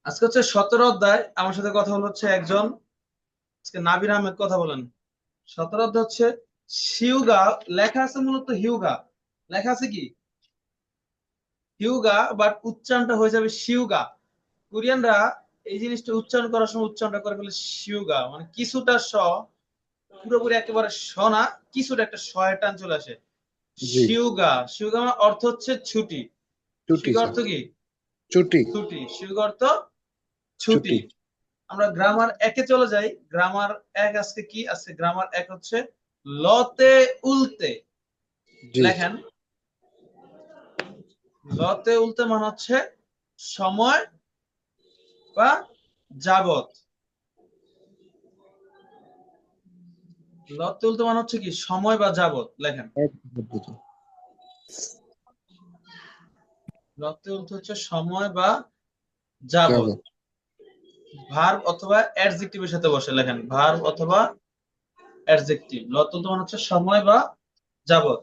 আজকে হচ্ছে 17 অধ্যায়। আমার সাথে কথা বলা হচ্ছে একজন, আজকে নাবির আহমেদ কথা বলেন। 17 অধ্যায় হচ্ছে হিউগা। লেখা আছে মূলত হিউগা, লেখা আছে কি হিউগা, বাট উচ্চারণটা হয়ে যাবে শিউগা। কোরিয়ানরা এই জিনিসটা উচ্চারণ করার সময় উচ্চারণটা করে ফেলে শিউগা, মানে কিছুটা পুরোপুরি একেবারে না, কিছুটা একটা এর টান চলে আসে। জি। শিউগা, শিউগা মানে অর্থ হচ্ছে ছুটি। ছুটি শিউগা স্যার। অর্থ কি? ছুটি। ছুটি। শিউগা অর্থ ছুটি। ছুটি। আমরা গ্রামার একে চলে যাই। গ্রামার এক আজকে কি আছে? গ্রামার এক হচ্ছে লতে উল্টে। জি। লেখেন, লতে উল্টে মানে হচ্ছে সময় বা যাবত। লতে উল্টে মানে হচ্ছে কি সময় বা যাবত। লেখেন, এক পদ্ধতি। লতে উল্টে হচ্ছে সময় বা যাবত। যাবত। ভার্ব অথবা অ্যাডজেক্টিভের সাথে বসে। লেখেন ভার্ব অথবা অ্যাডজেক্টিভ। লতে উল্টে মানে হচ্ছে সময় বা যাবত।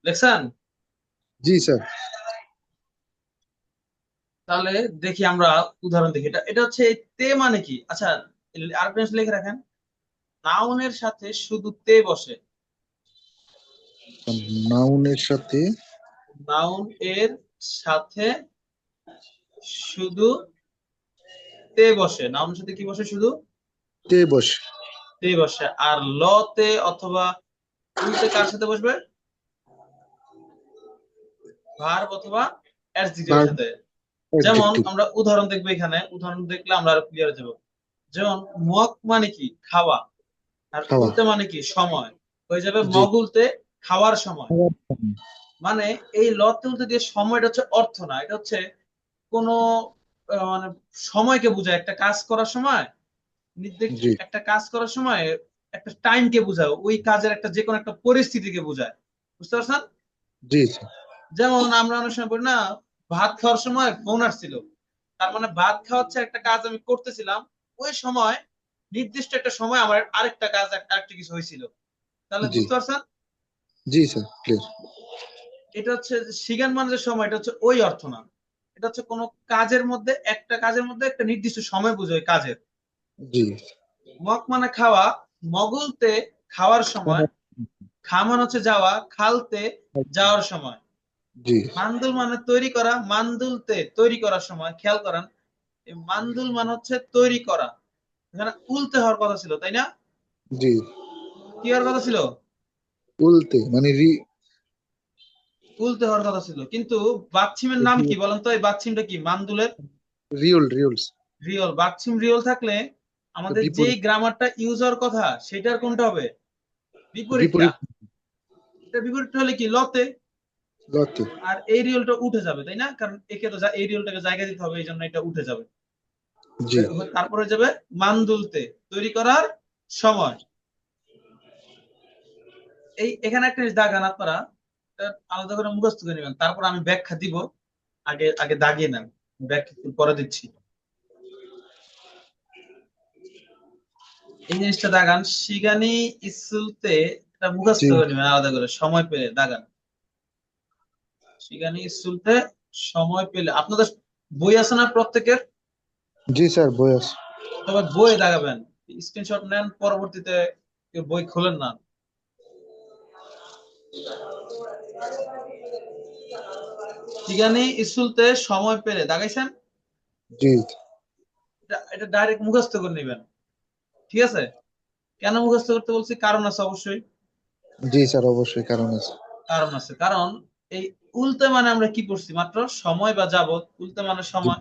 দেখছেন? জি স্যার। তাহলে দেখি আমরা উদাহরণ দেখি। এটা এটা হচ্ছে এই তে মানে কি। আচ্ছা, আরেকটা জিনিস লিখে রাখেন, নাউনের সাথে শুধু তে বসে। নাউনের সাথে নাউন এর সাথে শুধু তে বসে। নাউনের সাথে কি বসে? শুধু তে বসে। তে বসে। আর ল তে অথবা উল্টে কার সাথে বসবে? ভার্ব অথবা অ্যাডজেক্টিভের ভার্ব। সাথে। যেমন অ্যাডজেক্টিভ। আমরা উদাহরণ দেখবো এখানে, উদাহরণ দেখলে আমরা আরো ক্লিয়ার হয়ে যাবো। যেমন মক মানে কি? খাওয়া। আর খাওয়া। উল্টে মানে কি? সময়। হয়ে যাবে জি। মগ উল্টে খাওয়ার সময়। খাওয়ার। মানে এই লতে উল্টে দিয়ে সময়টা হচ্ছে অর্থ না, এটা হচ্ছে কোন মানে সময়কে বোঝায়। একটা কাজ করার সময়, নির্দিষ্ট জি। একটা কাজ করার সময় একটা টাইমকে বোঝায়, ওই কাজের একটা যে কোনো একটা পরিস্থিতিকে বোঝায়। বুঝতে পারছেন? জি স্যার। যেমন আমরা অনেক সময় বলি না, ভাত খাওয়ার সময় ফোন আসছিল। তার মানে ভাত খাওয়া হচ্ছে একটা কাজ আমি করতেছিলাম, ওই সময় নির্দিষ্ট একটা সময় আমার আরেকটা কাজ, আরেকটা কিছু হয়েছিল। তাহলে জি। বুঝতে পারছেন? জি স্যার, ক্লিয়ার। এটা হচ্ছে যে সিগান মানে যে সময়, এটা হচ্ছে ওই অর্থ না। এটা হচ্ছে কোনো কাজের মধ্যে, একটা কাজের মধ্যে একটা নির্দিষ্ট সময় বোঝায় ওই কাজের। জি। মক মানে খাওয়া, মগুলতে খাওয়ার সময়, খাওয়ার। খা মানে হচ্ছে যাওয়া, খালতে যাওয়ার সময়। জি। মান্দুল মানে তৈরি করা, মান্দুলতে তৈরি করার সময়। খেয়াল করেন, এই মান্দুল মানে হচ্ছে তৈরি করা। এখানে উলতে হওয়ার কথা ছিল, তাই না? জি। কি হওয়ার কথা ছিল? উল্টে মানে উলতে হওয়ার কথা ছিল, কিন্তু বাচ্ছিমের নাম কি বলেন তো? এই বাচ্ছিমটা কি মান্দুলের? রিওলস। রিয়ল। বাচ্ছিম রিয়ল থাকলে আমাদের যে বিপরীত। গ্রামারটা ইউজ হওয়ার কথা সেটার কোনটা হবে? বিপরীতটা। বিপরীত। এটা বিপরীতটা হলে কি? লতে। গতে। আর এই রিয়লটা উঠে যাবে, তাই না? কারণ একে তো এই রিয়লটাকে জায়গা দিতে হবে, এই জন্য এটা উঠে যাবে। জি। তারপরে যাবে মানদুলতে তৈরি করার সময়। এই এখানে একটা জিনিস দাগান আপনারা, এটা আলাদা করে মুখস্থ করে নেবেন, তারপর আমি ব্যাখ্যা দিব। আগে আগে দাগিয়ে নেন, ব্যাখ্যা একটু পরে দিচ্ছি। এই জিনিসটা দাগান, শিগানি ইসুলতে। এটা মুখস্থ জি। করে নেবেন আলাদা করে, সময় পেলে দাগান। শিগানি ইসুলতে সময় পেলে। আপনাদের বই আছে না প্রত্যেকের? জি স্যার, বয়স। তবে বই দাগাবেন, স্ক্রিনশট নেন, পরবর্তীতে কেউ বই খোলেন না। শিগানি ইসুলতে সময় পেলে দাগাইছেন। জি। এটা এটা ডাইরেক্ট মুখস্থ করে নেবেন, ঠিক আছে? কেন মুখস্থ করতে বলছি? কারণ আছে অবশ্যই। জি স্যার, অবশ্যই কারণ আছে। কারণ আছে, কারণ এই উল্টে মানে আমরা কি করছি মাত্র? সময় বা যাবত। উল্টে মানে জি। সময়।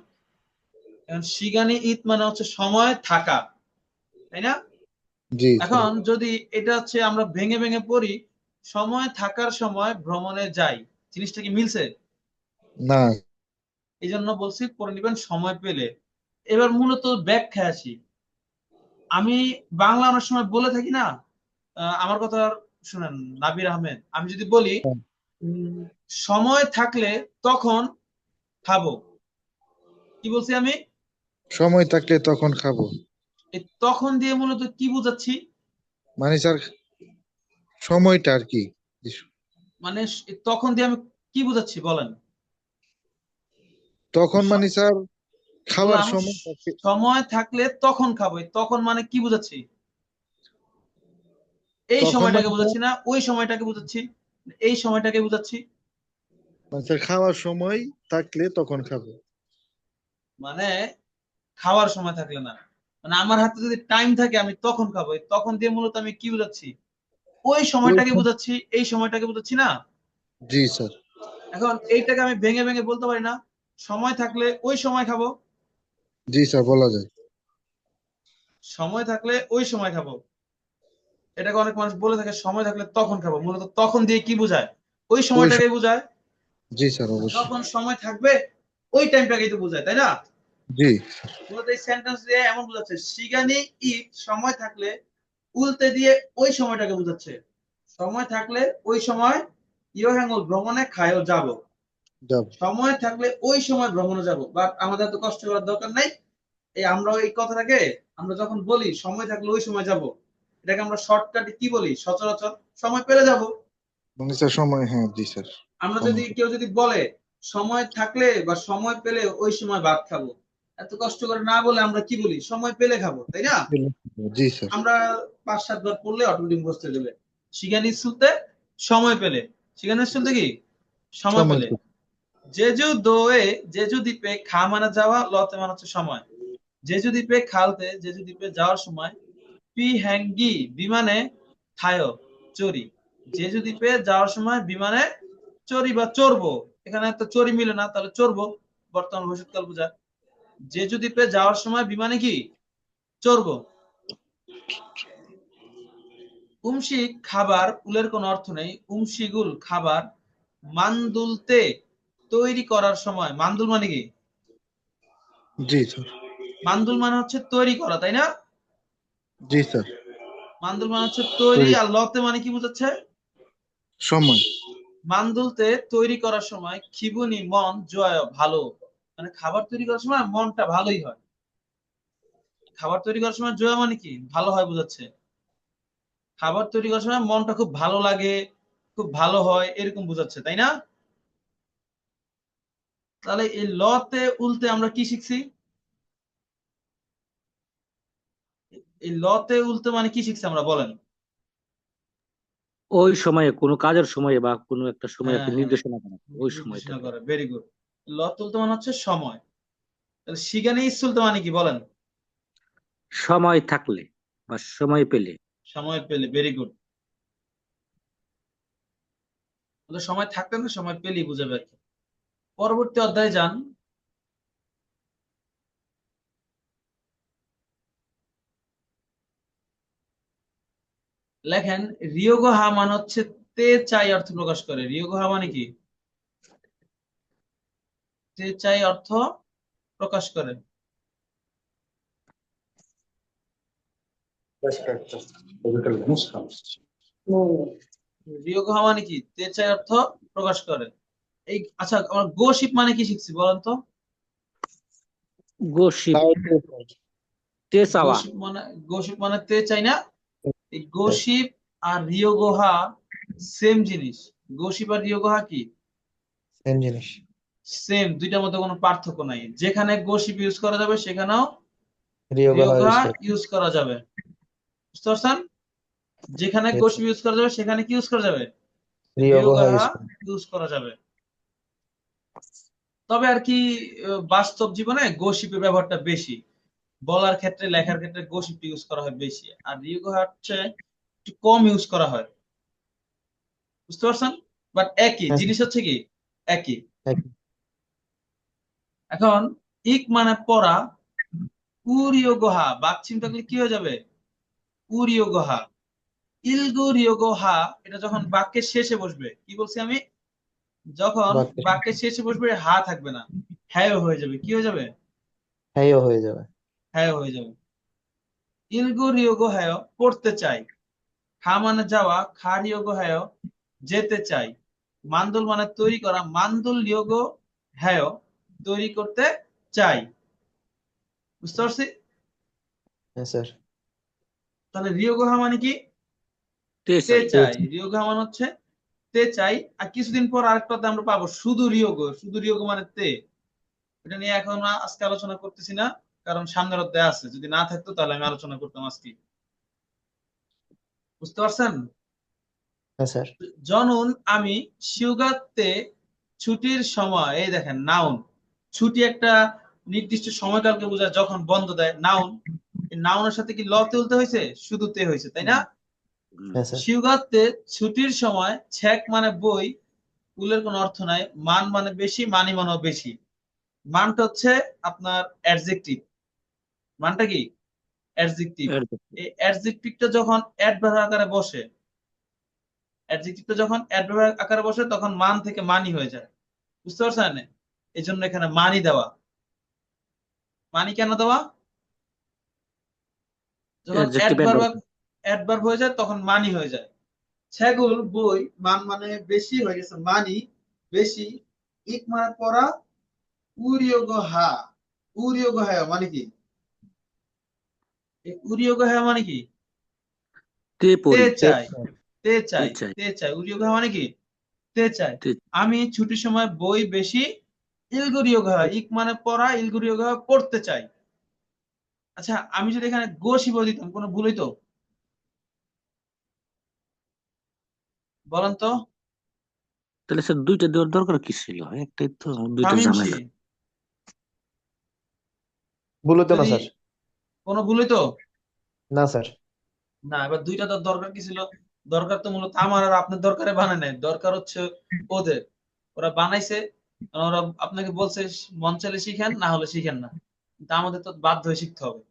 এখন শিগানি ঈদ মানে হচ্ছে সময় থাকা, তাই না? জি স্যার। এখন যদি এটা হচ্ছে আমরা ভেঙে ভেঙে পড়ি, সময় থাকার সময় ভ্রমণে যাই, জিনিসটা কি মিলছে? না। এই জন্য বলছি পড়ে নিবেন সময় পেলে। এবার মূলত ব্যাখ্যা আসি। আমি বাংলা অনেক সময় বলে থাকি না, আমার কথা শুনেন নাবির আহমেদ, আমি যদি বলি হ্যাঁ। উম, সময় থাকলে তখন খাবো, কি বলছি আমি? সময় থাকলে তখন খাবো, এই তখন দিয়ে মূলত কি বোঝাচ্ছি? মানে স্যার সময়টা আর কি। মানে এই তখন দিয়ে আমি কি বোঝাচ্ছি বলেন? তখন মানে স- স্যার খাওয়ার বললাম সময় থাকে। সময় থাকলে তখন খাবো, এই তখন মানে কি বোঝাচ্ছি? এই তখন সময়টাকে মানে স্যার, বোঝাচ্ছি না ওই সময়টাকে বোঝাচ্ছি? এই সময়টাকে বোঝাচ্ছি। মানে স্যার খাওয়ার সময় থাকলে তখন খাবো। মানে খাওয়ার সময় থাকলে না, মানে আমার হাতে যদি টাইম থাকে আমি তখন খাবো, এই তখন দিয়ে মূলত আমি কি বোঝাচ্ছি? ওই ওই সময়টাকে বোঝাচ্ছি, এই সময়টাকে বোঝাচ্ছি না? জি স্যার। এখন এইটাকে আমি ভেঙে ভেঙে বলতে পারি না, সময় থাকলে ওই সময় খাবো, জি স্যার বলা যায়। সময় থাকলে ওই সময় খাবো। এটাকে অনেক মানুষ বলে থাকে সময় থাকলে তখন খাবো, মূলত তখন দিয়ে কি বোঝায়? ওই ওই সময়টাকে বোঝায়। জি স্যার অবশ্যই। যখন সময় থাকবে ওই টাইমটাকেই তো বোঝায়, তাই না? জি মূলত এই সেন্টেন্স দিয়ে এমন বোঝাচ্ছে শিগানি ইট সময় থাকলে, উল্টে দিয়ে ওই সময়টাকে বোঝাচ্ছে। সময় থাকলে ওই সময় ইয়ো হ্যাঙ্গল ভ্রমণে খায়ও যাব, যাব। সময় থাকলে ওই সময় ভ্রমণে যাব। বাট আমাদের তো কষ্ট করার দরকার নাই। এই আমরা এই কথাটাকে আমরা যখন বলি সময় থাকলে ওই সময় যাব, এটাকে আমরা শর্টকাটে কি বলি সচরাচর? সময় পেলে যাব। মানে স্যার সময়, হ্যাঁ জি স্যার। আমরা যদি সময় কেউ যদি বলে সময় থাকলে বা সময় পেলে ওই সময় ভাত খাবো, এত কষ্ট করে না বলে আমরা কি বলি? সময় পেলে খাবো, তাই না? পেলে। জি স্যার। আমরা 5-7 বার পড়লে অটোমেটিক বুঝতে দেবে। শিখানি শুনতে সময় পেলে, শিখানি শুনতে কি সময় সময় পেলে। পেলে। জেজু দোয়ে, জেজু দ্বীপে খা মানে যাওয়া, লতে মানে হচ্ছে সময়। জেজু দ্বীপে খালতে, জেজু দ্বীপে যাওয়ার সময় পি হ্যাঙ্গি বিমানে থায়ো চড়ি, জেজু দ্বীপে যাওয়ার সময় বিমানে চড়ি বা চড়বো। এখানে তো চড়ি মিলে না, তাহলে চড়বো বর্তমান ভবিষ্যৎকাল বোঝায়। জেজু দ্বীপে যাওয়ার সময় বিমানে কি চড়বো। উমশিক খাবার, উলের কোনো অর্থ নেই, উমশিগুল খাবার। মান্দুলতে তৈরি করার সময়, মান্দুল মানে কি? জি স্যার। মান্দুল মানে হচ্ছে তৈরি করা, তাই না? জি স্যার। মান্দুল মানে হচ্ছে তৈরি, তৈরি আর লতে মানে কি বোঝাচ্ছে? সময়। মান্দুলতে তৈরি করার সময় খিবুনি মন জয় ভালো, মানে খাবার তৈরি করার সময় মনটা ভালোই হয়। খাবার তৈরি করার সময় জয় মানে কি ভালো হয় বোঝাচ্ছে। খাবার তৈরি করার সময় মনটা খুব ভালো লাগে, খুব ভালো হয় এরকম বোঝাচ্ছে, তাই না? তাহলে এই লতে উল্টে আমরা কি শিখছি? এই লতে উল্টে মানে কি শিখছি আমরা বলেন? ওই সময়ে কোনো কাজের সময়ে বা কোনো একটা সময় হ্যাঁ একটা হ্যাঁ, নির্দেশনা করা ওই নির্দেশনা সময়টাকে। করে, ভেরি গুড। লত উল্টে মানে হচ্ছে সময়। তাহলে শিখানি চলতে মানে কি বলেন? সময় থাকলে বা সময় পেলে। সময় পেলে, ভেরি গুড। সময় থাকতে না সময় পেলেই বুঝাবে আর কি। পরবর্তী অধ্যায়ে যান। লেখেন রিয়োগোহা মানে হচ্ছে তে চাই অর্থ প্রকাশ করে। রিয়োগোহা মানে কি? তে চাই অর্থ প্রকাশ করে। রিয়োগোহা মানে কি তে চাই অর্থ প্রকাশ করে। এই আচ্ছা, আমরা গোশিপ মানে কি শিখছি বলেন তো? গোসিপ, তাও তে চাওয়া। গোশিপ মানে, গোশিপ মানে তে চাই না? এই গোশিপ আর রিয়োগোহা সেম জিনিস। গোশিপ আর রিয়োগোহা কি সেম জিনিস। সেম, দুইটার মধ্যে কোনো পার্থক্য নাই। যেখানে গোশিপ ইউজ করা যাবে সেখানেও রিয়োগা ইউজ রিয়োগোহা করে। ইউজ করা যাবে। বুঝতে পারছেন? যেখানে Yes, গোশিপ sir. ইউজ করা যাবে সেখানে কি ইউজ করা যাবে? রিয়োগা ইউজ রিয়োগোহা করে। ইউজ করা যাবে। তবে আর কি বাস্তব জীবনে গোশিপের ব্যবহারটা বেশি। বলার ক্ষেত্রে লেখার ক্ষেত্রে গোশিপ ইউজ করা হয় বেশি, আর রিয়োগোহা হচ্ছে একটু কম ইউজ করা হয়। বুঝতে পারছেন? বাট একই হ্যাঁ জিনিস হচ্ছে কি একই। স্যার। এখন ইক মানে পড়া, উরিয়োগোহা বাক চিহ্ন থাকলে কি হয়ে যাবে? উরিয়োগোহা। ইলগু রিয়োগোহা, এটা যখন বাক্যের শেষে বসবে, কি বলছি আমি? যখন বাক্যে বাক্যের শেষে বসবে হা থাকবে না, হ্যাঁ হয়ে যাবে। কি হয়ে যাবে? হ্যাঁও হয়ে যাবে। হ্যাঁ হয়ে যাবে। ইলগু রিয়োগো হ্যাঁ পড়তে চাই। হা মানে যাওয়া, খা রিয়োগ হ্যায় যেতে চাই, মান্দুল মানে তৈরি করা, মান্দুল রিয়োগ হ্যায় তৈরি করতে চাই। বুঝতে পারছি? হ্যাঁ স্যার। তাহলে রিয়োগ হা মানে কি? তে তে চাই। চাই। রিয়োগ হা মানে হচ্ছে তে চাই। আর কিছুদিন পর আরেকটাতে আমরা পাবো শুধু রিয়োগ। শুধু রিয়োগ মানে তে। এটা নিয়ে এখন আজকে আলোচনা করতেছি না, কারণ সামনের অধ্যায় আছে, যদি না থাকতো তাহলে আমি আলোচনা করতাম আজকে। বুঝতে পারছেন? হ্যাঁ স্যার। জনুন আমি শিউগাতে ছুটির সময়, এই দেখেন নাউন, ছুটি একটা নির্দিষ্ট সময়কালকে বোঝায় যখন বন্ধ দেয়, নাউন। নাউনের সাথে কি ল তুলতে হয়েছে? শুধু তে হয়েছে, তাই না? হ্যাঁ স্যার। শিউগাতে ছুটির সময়, ছেক মানে বই, উলের কোনো অর্থ নাই, মান মানে বেশি, মানি মানেও বেশি। মানটা হচ্ছে আপনার অ্যাডজেক্টিভ। মানটা কি? অ্যাডজেক্টিভ। এই অ্যাডজেক্টিভটা যখন অ্যাডভার্ব আকারে বসে, অ্যাডজেক্টিভটা যখন অ্যাডভার্ব আকারে বসে তখন মান থেকে মানি হয়ে যায়। বুঝতে পারছেন? এই জন্য এখানে মানি দেওয়া। মানি কেন দেওয়া? যখন অ্যাডজেক্টিভ অ্যাডভার্ব অ্যাডভার্ব হয়ে যায় তখন মানি হয়ে যায়। ছাগল বই, মান মানে বেশি হয়ে গেছে, মানি বেশি, ইক মানে পড়া, উরিয়োগ হা, উরিয়োগ হা মানে কি? এই উরিয়োগ হা মানে কি? তে তে পড়ি। চাই, তে তে চাই, চাই। তে চাই। উরিয়োগ হা মানে কি? তে চাই। তে আমি ছুটির সময় বই বেশি, ইলগুরিয়োগ হা, ইক মানে পড়া, ইলগুরিয়োগ হা পড়তে চাই। আচ্ছা, আমি যদি এখানে গো শিব দিতাম কোনো ভুল হইতো? বলেন তো। তাহলে স্যার দুইটা দেওয়ার দরকার কি ছিল? একটাই তো, দুইটা সামিনসি ঝামেলা। ভুল হতো না যদি স্যার। কোনো ভুল হইতো? না স্যার। না, এবার দুইটা তো দরকার কি ছিল? দরকার তো মূলত আমার আর আপনার দরকারে বানায় নাই, দরকার হচ্ছে ওদের। ওরা বানাইছে, কারণ ওরা আপনাকে বলছে মন চাইলে শিখেন, না হলে শিখেন না। কিন্তু আমাদের তো বাধ্য হয়ে শিখতে হবে।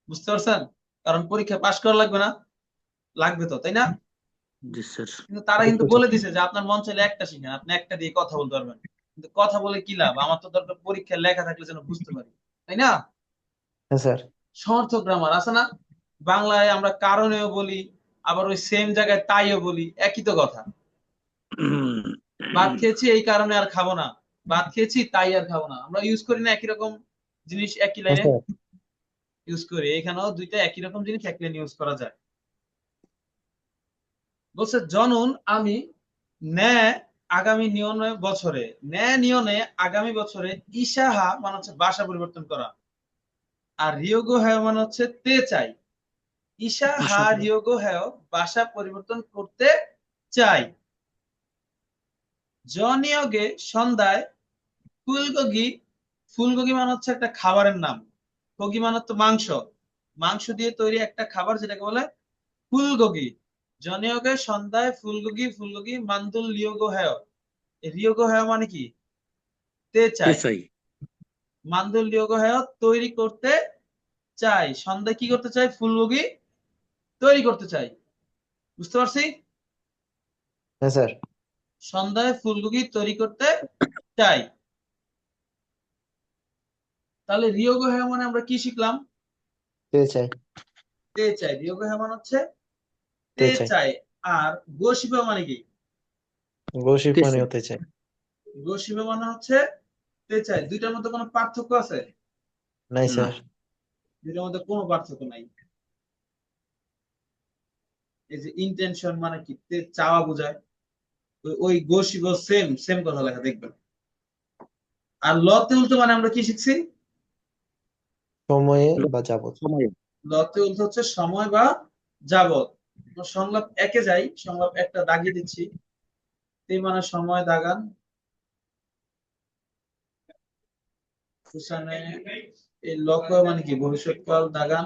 বুঝতে পারছেন? কারণ পরীক্ষা পাশ করা লাগবে না? লাগবে তো, তাই না? জি স্যার। কিন্তু তারা কিন্তু অবশ্যই বলে স্যার। দিছে যে আপনার মন চাইলে একটা শিখেন, আপনি একটা দিয়ে কথা বলতে পারবেন। কিন্তু কথা বলে কি লাভ? আমার তো দরকার পরীক্ষায় লেখা থাকলে যেন বুঝতে পারি, তাই না? হ্যাঁ স্যার। সমর্থক গ্রামার আছে না? বাংলায় আমরা কারণেও বলি, আবার ওই সেম জায়গায় তাইও বলি, একই তো কথা। ভাত খেয়েছি এই কারণে আর খাবো না, ভাত খেয়েছি তাই আর খাবো না, আমরা ইউজ করি না একই রকম জিনিস একই হ্যাঁ লাইনে? স্যার। ইউজ করি। এখানেও দুইটা একই রকম জিনিস এক লাইনে ইউজ করা যায়। বলছে জনুন আমি ন্যায় আগামী নিয়নে বছরে, ন্যায় নিয়নে আগামী বছরে, ইশাহা মানে হচ্ছে বাসা পরিবর্তন করা, আর রিয়োগো হ্যায় মানে হচ্ছে তে চাই। ঈশা হা রিয়োগো হ্যায় বাসা পরিবর্তন করতে চাই। জনিয়গে সন্ধ্যায় ফুলগগি, ফুলগগি মানে হচ্ছে একটা খাবারের নাম, গগি মানে তো মাংস, মাংস দিয়ে তৈরি একটা খাবার যেটাকে বলে ফুলগগি। জনিয়গে সন্ধ্যায় ফুলগগি, ফুলগগি মান্দুল লিয়োগো হ্যায়। এই রিয়োগো হ্যায় মানে কি? তে তে চাই। চাই। মান্দুল লিয়োগো হ্যায় তৈরি করতে চাই। সন্ধ্যায় কি করতে চাই? ফুলগগি তৈরি করতে চাই। বুঝতে পারছি? হ্যাঁ স্যার। সন্ধ্যায় ফুলকপি তৈরি করতে চাই। তাহলে রিয়োগো হ্যায় মানে আমরা কি শিখলাম? তে চাই। তে চাই। রিয়োগো হ্যায় মানে হচ্ছে তে তে চাই। চাই। আর গোশিবা মানে কি? গসিপ তে মানে চাই। হতে চাই। গোশিবা মানে হচ্ছে তে চাই। দুইটার মধ্যে কোনো পার্থক্য আছে? নাই না। স্যার। দুইটার মধ্যে কোনো পার্থক্য নাই। এই যে ইন্টেনশন মানে কি? তে চাওয়া বোঝায়। ওই গোশিবা সেম সেম কথা লেখা দেখবেন। আর লতে উল্টো মানে আমরা কি শিখছি? সময়ে বা যাবত। সময়। লতে উল্টো হচ্ছে সময় বা যাবত। সংলাপ একে যাই, সংলাপ একটা দাগিয়ে দিচ্ছি। তে মানে সময় দাগান, কুষাণে এই লক্ষ্য মানে কি? ভবিষ্যৎকাল দাগান।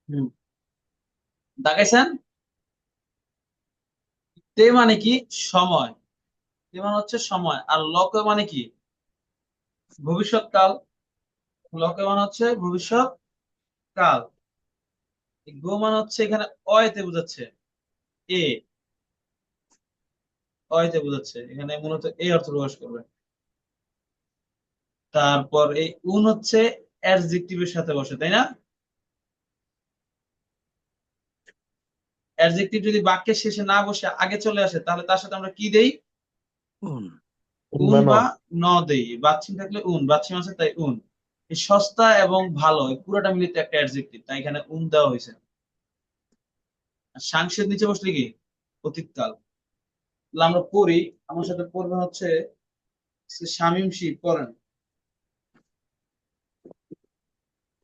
হুম, দাগাইছেন? তে মানে কি? সময়। তে মানে হচ্ছে সময়, আর লক মানে কি? ভবিষ্যৎকাল। লক মানে হচ্ছে ভবিষ্যৎ কাল। গো মানে হচ্ছে এখানে অয়তে বোঝাচ্ছে, এ অয়তে বোঝাচ্ছে, এখানে মূলত এই অর্থ প্রকাশ করবে। তারপর এই উন হচ্ছে অ্যাডজেক্টিভের সাথে বসে, তাই না? অ্যাডজেক্টিভ যদি বাক্যের শেষে না বসে আগে চলে আসে, তাহলে তার সাথে আমরা কি দেই? উন উন বানো। বা ন দেই। বাচ্চিম থাকলে উন, বাচ্চিম আছে তাই উন। এই সস্তা এবং ভালো এই পুরোটা মিলিত একটা অ্যাডজেক্টিভ, তাই এখানে উন দেওয়া হয়েছে। আর সাংসের নিচে বসলে কি? অতীতকাল। তাহলে আমরা পড়ি, আমার সাথে পড়বে হচ্ছে শামীম শিব, পড়েন।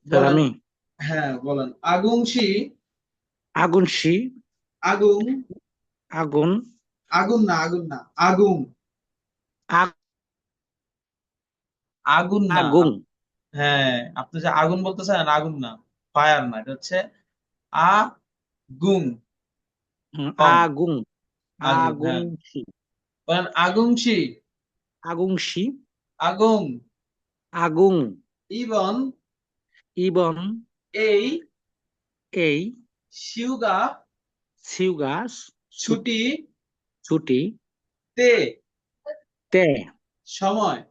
স্যার বলেন। আমি হ্যাঁ বলেন। আগুংশী। আগুনশি, আগুন। আগুন, আগুন না, আগুন না, আগুন। আগ- আগুন না আগুন, হ্যাঁ, আপনি যে আগুন বলতেছেন, আগুন না, ফায়ার না, এটা হচ্ছে আগুন। কম। আগুন, আগুন, হ্যাঁ। আগুনশি, বলেন আগুংশী। আগুনশি, আগুন। আগুন, ইবন। ইবন, এই। এই, সিউগা। সিউগাস, ছুটি। ছুটি, তে। তে, সময়।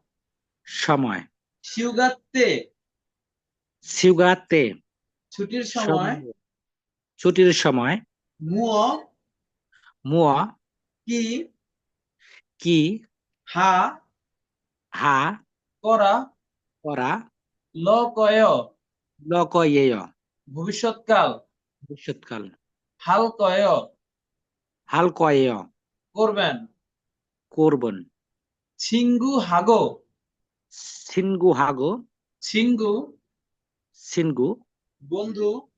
সময়, সিউগাতে। সিউগাতে, ছুটির সময়। সময়, ছুটির সময়, মুয়। মুয়া, কি। কি, হা। হা, করা। করা, লকয়। লকয়েয়, ভবিষ্যৎকাল। ভবিষ্যৎকাল, হালকয়। হালকয়েয়, করবেন। করবন, ছিঙ্গু হাগো। সিনগু হাগো, ছিঙ্গু সিনগু, বন্ধু।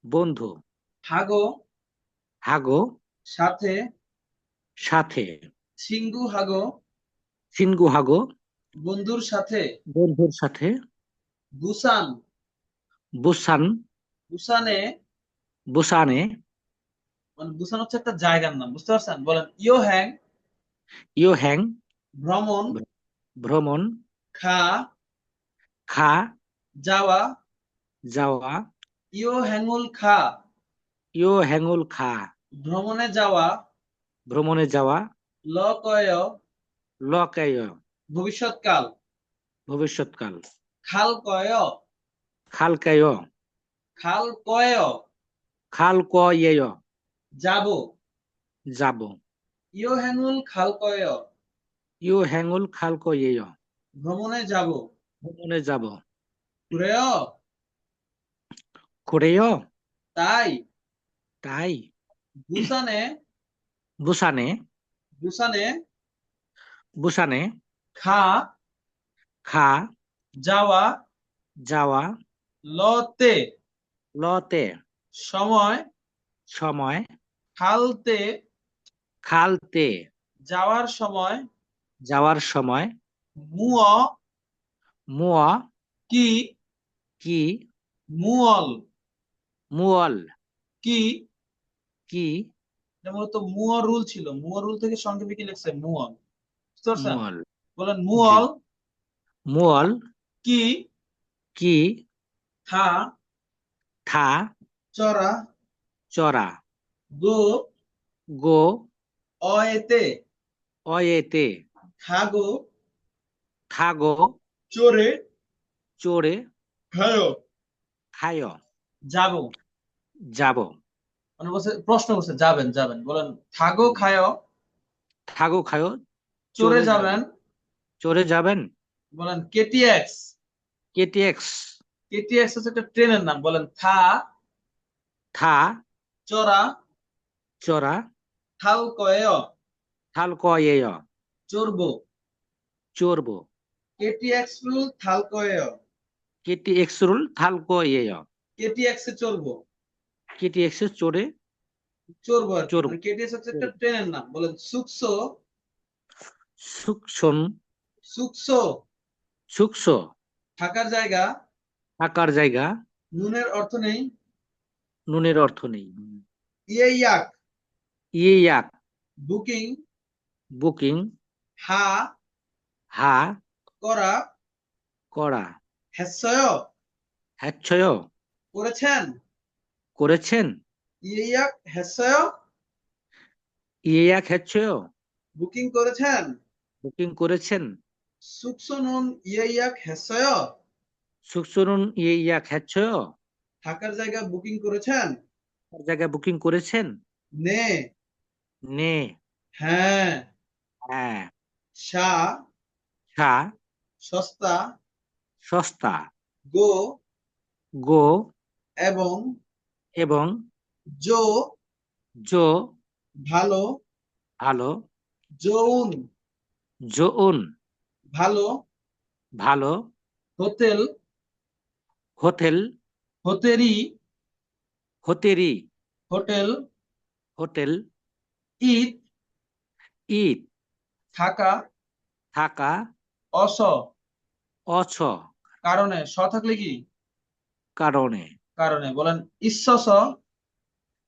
বন্ধু, হাগো হাগো, সাথে। সাথে, ছিঙ্গু হাগো সিনগু হাগো, বন্ধুর সাথে। বন্ধুর সাথে, বুসান। বুসান, বুসানে। বুসানে, মানে বুসান হচ্ছে একটা জায়গার নাম, বুঝতে পারছেন? বলেন ইয়ো হ্যাং। ইয়োহ্যাং, ভ্রমণ। ভ্রমণ, খা। খা, যাওয়া। যাওয়া, ইয়ো হ্যাঙ্গুল খা। ইয়োহ্যাঙুল খা, ভ্রমণে যাওয়া। ভ্রমণে যাওয়া, লকয় লকেয়, ভবিষ্যৎকাল। ভবিষ্যৎকাল, খালকয়। খালকেয়, খালকয় খালকয়েয়, যাব। যাব, ইয়ো হ্যাঙ্গুল খালকয় ইয়োহ্যাঙুল খালকয়েয়, ভ্রমণে যাব। ভ্রমণে যাব, কুরেয় করেয়, তাই। তাই, বুসানে। বুসানে, বুসানে বুসানে, খা। খা, যাওয়া। যাওয়া, লতে লতে, সময়। সময়, খালতে খালতে, যাওয়ার সময়। যাওয়ার সময়, মুয় মুয়া, কি। কি, মুয়ল মুয়ল, কি। কি, এটা মূলত মুয় রুল ছিল, মুয় রুল থেকে সংক্ষেপে কি লিখছে? মুয়ল। বুঝতে পারছেন? মুয়ল, বলেন জি, মুয়ল মুয়ল, কি। কি, থা। থা, চড়া। চড়া, গো। গো, অয়েতে। অয়েতে, খাগো। খাগো, চোরে। চড়ে, খায়। খায়, যাব। যাব, মানে বলছে, প্রশ্ন করছে যাবেন যাবেন, বলেন থাগো খায়। খাগো, খায়, চড়ে চড়ে যাবেন, যাবেন। চড়ে যাবেন, বলেন কেটিএক্স। কেটিএক্স, কেটিএক্স হচ্ছে একটা ট্রেনের নাম, বলেন থা। থা, চড়া। চড়া, থাল কয়। থালকয়েয়, চড়বো। চড়ব, কেটিএক্স রুল থাল কয়। কেটিএক্স রুল থালকয়েয়, কেটিএক্স এ চড়বো। কেটিএক্স এ চড়ে, চড়বো আর কি, চড়ব, মানে কেটিএক্স হচ্ছে একটা চড়ব, ট্রেনের নাম। বলেন সুকসো। সুকসন, সুকসো সুকস, থাকার জায়গা। থাকার জায়গা, নুনের অর্থ নেই। নুনের অর্থ নেই। ইয়েয়াক ইয়াক বুকিং বুকিং হা হা করা করা হেসয় হ্যাচ্ছয় করেছেন করেছেন ইয়েয়াক হেসয় ইয়াক হ্যাচ্ছয় বুকিং করেছেন বুকিং করেছেন সুকসনুন ইয়েয়াক হেসয় সুকসরুন ইয়াক হ্যাচ্ছয় থাকার জায়গা বুকিং করেছেন জায়গায় বুকিং করেছেন নে নে হ্যাঁ হ্যাঁ সা সা সস্তা সস্তা গো গো এবং এবং জো জো ভালো ভালো জৌন জোন ভালো ভালো হোটেল হোটেল হোতেরি হোতেরি হোটেল হোটেল ঈদ ঈদ থাকা থাকা অস অছ কারণে স থাকলে কি কারণে কারণে বলেন ইচ্ছস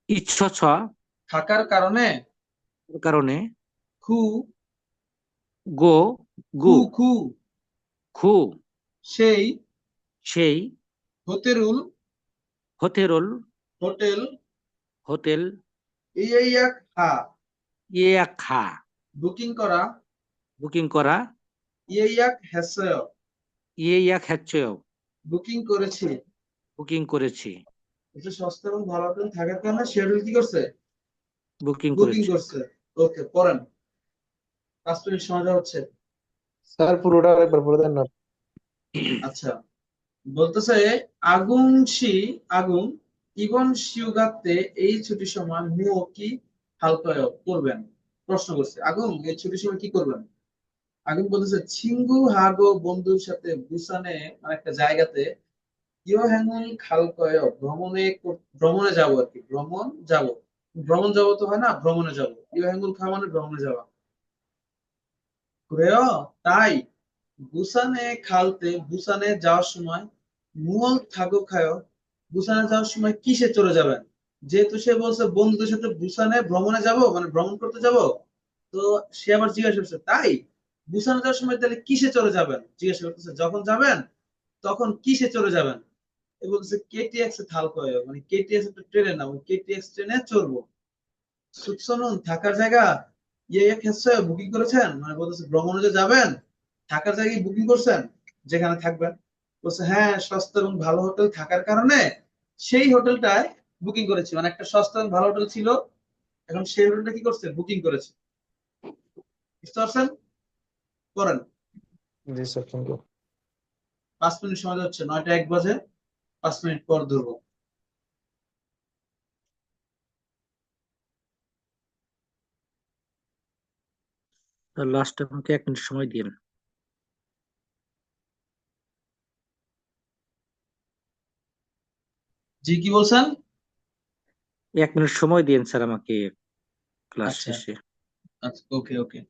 ইচ্ছছ থাকার কারণে কারণে খু গো খু গু খু খু সেই সেই হোতেরুল হোতেরল হোটেল হোটেল ইয়াক হা ইয়াক খা বুকিং করা বুকিং করা ইয়াক হেসয় ইয়াক হ্যাচ্ছয় বুকিং করেছি বুকিং করেছি এটা সস্তা এবং ভালো হোটেল থাকার কারণে শিডিউল কি করছে বুকিং বুকিং করেছি করছে ওকে পড়েন 5 মিনিট সময় দেওয়া হচ্ছে স্যার পুরোটা আরেকবার পড়ে দেন না। আচ্ছা বলতেছে আগুনশি আগুন ইবন শিউগাতে এই ছুটির সময় মুও কি হালকা করবেন প্রশ্ন করছে আগুন এই ছুটির সময় কি করবেন আগুন বলতেছে ছিঙ্গু হাগো বন্ধুর সাথে বুসানে মানে একটা জায়গাতে ইয় হ্যাঙ্গুল খালকয় ভ্রমণে যাব আর কি ভ্রমণ যাব তো হয় না ভ্রমণে যাব ইয় হ্যাঙ্গুল খা মানে ভ্রমণে যাওয়া 그래요 তাই বুসানে যাওয়ার সময় মুয়াল থাকো খায় বুসানে যাওয়ার সময় কিসে চলে যাবেন যেহেতু সে বলছে বন্ধুদের সাথে বুসানে ভ্রমণে যাব মানে ভ্রমণ করতে যাব তো সে আবার জিজ্ঞাসা করছে তাই বুসানে যাওয়ার সময় তাহলে কিসে চলে যাবেন জিজ্ঞাসা করতেছে যখন যাবেন তখন কিসে চলে যাবেন এ বলতেছে কেটিএক্স এ থাল কয় মানে কেটিএক্স একটা ট্রেনের নাম কেটিএক্স ট্রেনে চড়বো সুকসনুন থাকার জায়গা বুকিং করেছেন মানে বলতেছে ভ্রমণে যে যাবেন থাকার জায়গায় বুকিং করছেন যেখানে থাকবেন বলছে হ্যাঁ সস্তা এবং ভালো হোটেল থাকার কারণে সেই হোটেলটায় বুকিং করেছি মানে একটা সস্তা এবং ভালো হোটেল ছিল এখন সেই হোটেলটা কি করছে বুকিং করেছে বুঝতে পারছেন করেন জি স্যার, থ্যাংক ইউ। 5 মিনিট সময় হচ্ছে 9টা 1 বাজে 5 মিনিট পর ধরবো লাস্ট আমাকে 1 মিনিট সময় দিন। জি কি বলছেন 1 মিনিট সময় দিন স্যার আমাকে ক্লাস আচ্ছা শেষে। আচ্ছা ওকে ওকে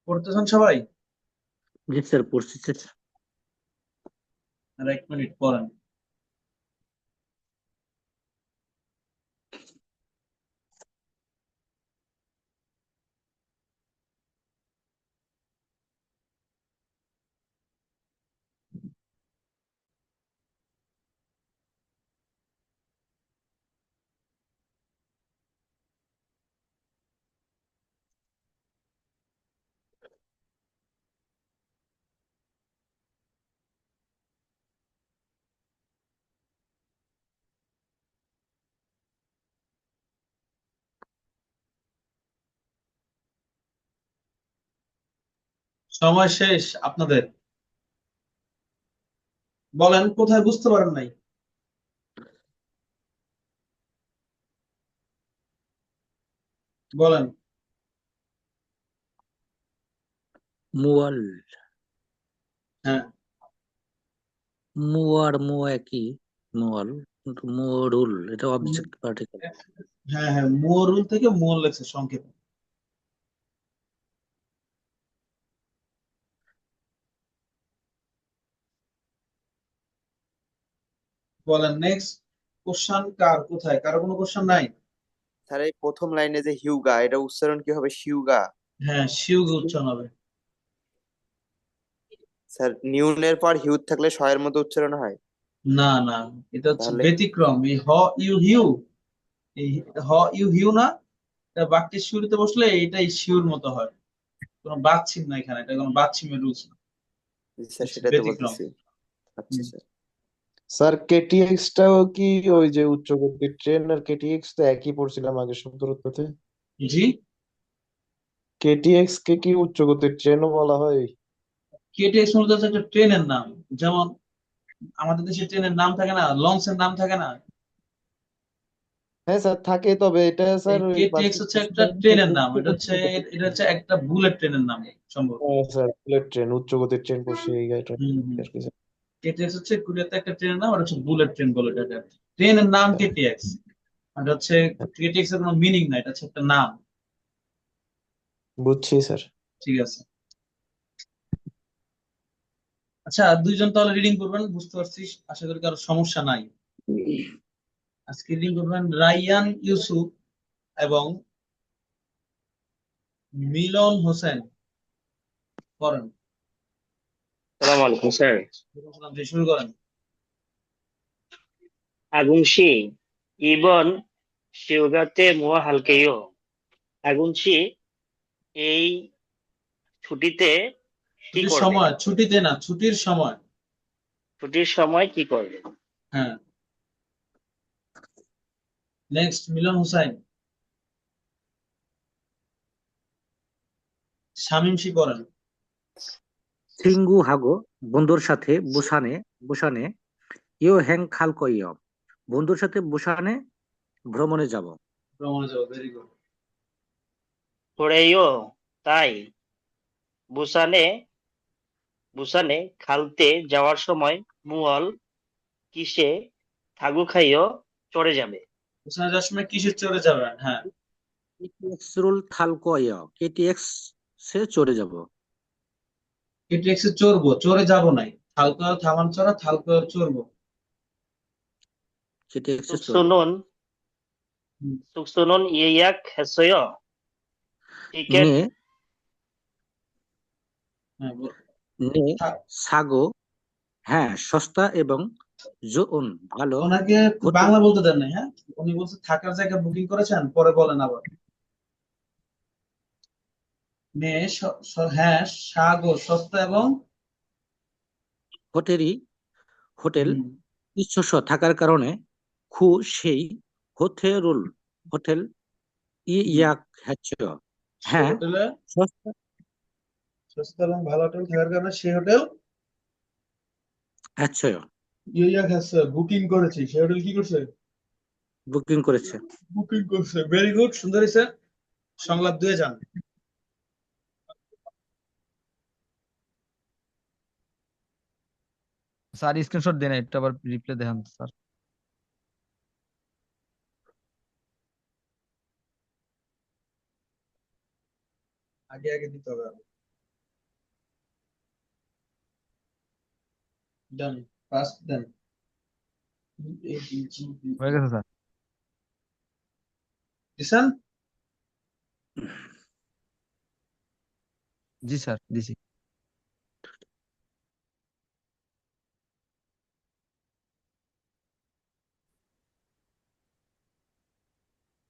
পড়তেছেন সবাই? জি স্যার, পড়ছি স্যার। আর 1 মিনিট পড়েন। সময় শেষ আপনাদের। বলেন কোথায় বুঝতে পারেন নাই? বলেন। মুয়াল, হ্যাঁ মুয়ার মুয়া একই, মুয়াল, কিন্তু মুয়ারুল এটা অবজেক্ট পার্টিকেল। হ্যাঁ হ্যাঁ, মুয়রুল থেকে মুয়র লেখছে সংক্ষেপে। বলেন নেক্সট কোশ্চেন কার, কোথায়, কারো কোনো কোশ্চেন নাই? স্যার এই প্রথম লাইনে যে হিউগা, এটা উচ্চারণ কি হবে? শিউগা? হ্যাঁ, শিউগ উচ্চারণ হবে। স্যার নিউনের পর হিউজ থাকলে শয়ের মধ্যে উচ্চারণ হয়? না না, এটা হচ্ছে তাহলে ব্যতিক্রম। এই হ ইউ হিউ, এই হ ইউ হিউ না, এটা বাক্যের শুরুতে বসলে এটাই শিউর মতো হয়। কোনো বাচ্ছিম না এখানে, এটা কোনো বাচ্ছিমের রুলস না। জি স্যার, হচ্ছে সেটাই তো ব্যতিক্রম। বলতেছি। আচ্ছা হুম। স্যার। স্যার কেটিএক্স টাও কি ওই যে উচ্চ গতির ট্রেন? আর কেটিএক্স তো একই পড়ছিলাম আগে শব্দরূপতে। জি, কেটিএক্স কে কি উচ্চ গতির ট্রেনও বলা হয়? কেটিএক্স মূলত হচ্ছে একটা ট্রেনের নাম। যেমন আমাদের দেশে ট্রেনের নাম থাকে না, লঞ্চের নাম থাকে না, হ্যাঁ স্যার থাকে, তবে এটা এই স্যার ওই কেটিএক্স পাশে হচ্ছে একটা ট্রেনের নাম। এটা হচ্ছে একটা বুলেট ট্রেনের নাম সম্ভবত। স্যার বুলেট ট্রেন, উচ্চ গতির ট্রেন পড়ছে এই গাড়িটা হুম হুম। আর কি স্যার। কেটিএক্স হচ্ছে কোরিয়াতে একটা ট্রেনের নাম, ওটা হচ্ছে বুলেট ট্রেন বলে এটাকে। ট্রেনের নাম কেটিএক্স, এটা হচ্ছে কেটিএক্স এর কোনো মিনিং নাই, এটা হচ্ছে একটা নাম। বুঝছি স্যার। ঠিক আছে। আচ্ছা, দুইজন তাহলে রিডিং করবেন, বুঝতে পারছি। আশা করি কারো সমস্যা নাই। আজকে রিডিং করবেন রাইয়ান ইউসুফ এবং মিলন হোসেন। করেন। সালাম আলাইকুম স্যার। শুরু করেন। আগুনশি ইবন শিউগাতে মুয়া হালকেইও। আগুনশি এই ছুটিতে কি ছুটির করবে? সময়, ছুটিতে না, ছুটির সময়। ছুটির সময় কি করবে? হ্যাঁ। নেক্সট মিলন হোসেন। শামীম করেন। সিঙ্গু হাগো, বন্ধুর সাথে বুসানে, বুসানে ইও হ্যাং খাল কইয়, বন্ধুর সাথে বুসানে ভ্রমণে যাব। ভ্রমণে যাবো, ভেরি গুড। 그래요. তাই বুসানে বুসানে খালতে যাওয়ার সময় মুয়াল কিসে থাগুখাইও চড়ে যাবে? ওখানে যাওয়ার সময় কিসে চড়ে যাবেন? হ্যাঁ, KTX থালকয় KTX সে চড়ে যাব। কেটিএক্সে চড়বো, চড়ে যাবো নাই। থালকা থামান চড়া, থালকা চড়বো। KTX চড়বো। 숙소는 হুম, 숙소는 예약했어요. 티켓 নে হ্যাঁ, নে থা- সাগো, হ্যাঁ সস্তা এবং জোন ভালো ওনাকে হোটেল। বাংলা বলতে দেন নাই, হ্যাঁ। উনি বলছে থাকার জায়গা বুকিং করেছেন, পরে বলেন আবার। হ্যাঁ, সাগর সস্তা এবং হোটেল হুম, নিজস্ব থাকার কারণে খু সেই হোটেল হুম, ইয়াক হ্যাচ্ছ, সে হ্যাঁ হোটেলে সস্তা সস্তা এবং ভালো হোটেল থাকার কারণে সে হোটেল হ্যাচ্ছ ইয়া খাচ্ছে, বুকিং করেছি। সে হোটেল কি করছে? বুকিং করেছে। বুকিং করছে। ভেরি গুড, সুন্দর হয়েছে। সংলাপ 2 যান। স্যার স্ক্রিনশট দেন, একটু আবার রিপ্লে দেখান স্যার। আগে আগে দিতে হবে। ডান, ফার্স্ট দেন। হয়ে গেছে স্যার। দিছেন? জি স্যার, দিছি।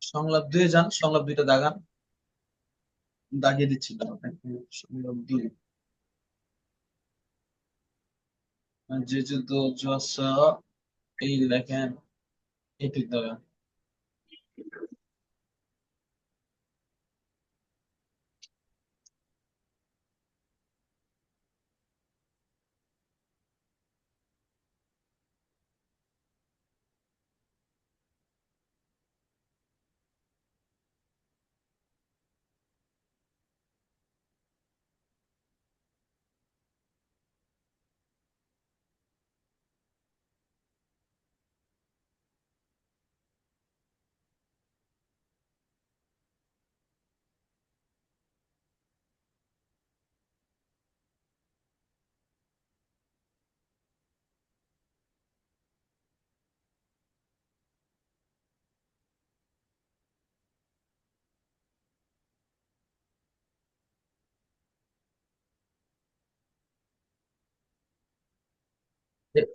সংলাপ 2 যান, সংলাপ 2টা দাগান। দাগিয়ে দিচ্ছি দাঁড়ান, সংলাপ 2। যেহেতু যশা এই লেখেন, এইটুক দাগান।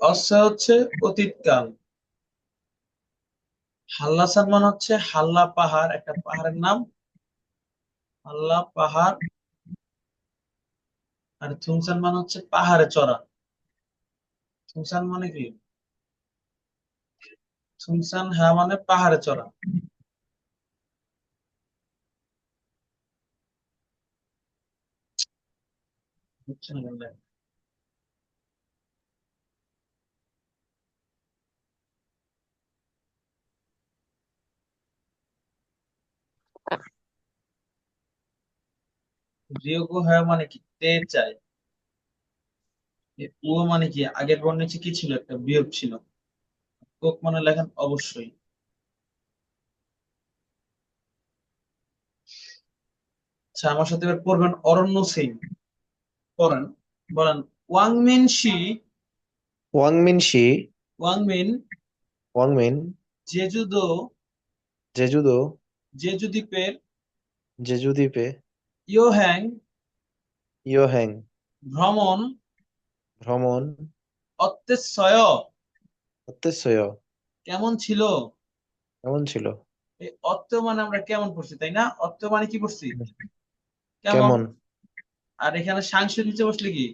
অস্য হচ্ছে অতীতকাল। হাল্লাসান মানে হচ্ছে হাল্লা পাহাড়, একটা পাহাড়ের নাম হাল্লা পাহাড়। আর থুমসান মানে হচ্ছে পাহাড়ে চড়া। থুমসান মানে কি? থুমসান হ্যাঁ মানে পাহাড়ে চড়া। বুঝছেন বললে? রিওগো হ্যাঁ মানে কি? তে চাই। ও মানে কি? আগের বর্ণ নিচে কি ছিল? একটা বিয়োগ ছিল। কোক মানে লেখেন অবশ্যই। আচ্ছা, আমার সাথে এবার পড়বেন অরণ্য সিং। পড়েন, বলেন। ওয়াংমিন শি, ওয়াংমিন ওয়াংমিন ওয়াংমিন জেজুদো, জেজুদো জেজু দ্বীপের জেজু দ্বীপে ইয়োহ্যাং ইয়োহ্যাং ভ্রমণ ভ্রমণ অত্যশ্রয় অত্যশ্রয় কেমন ছিল? কেমন ছিল? এই অত্ত মানে আমরা কেমন পড়ছি, তাই না? অত্ত মানে কি পড়ছি? কেমন। কেমন? আর এখানে সাংসের নিচে বসলে কি?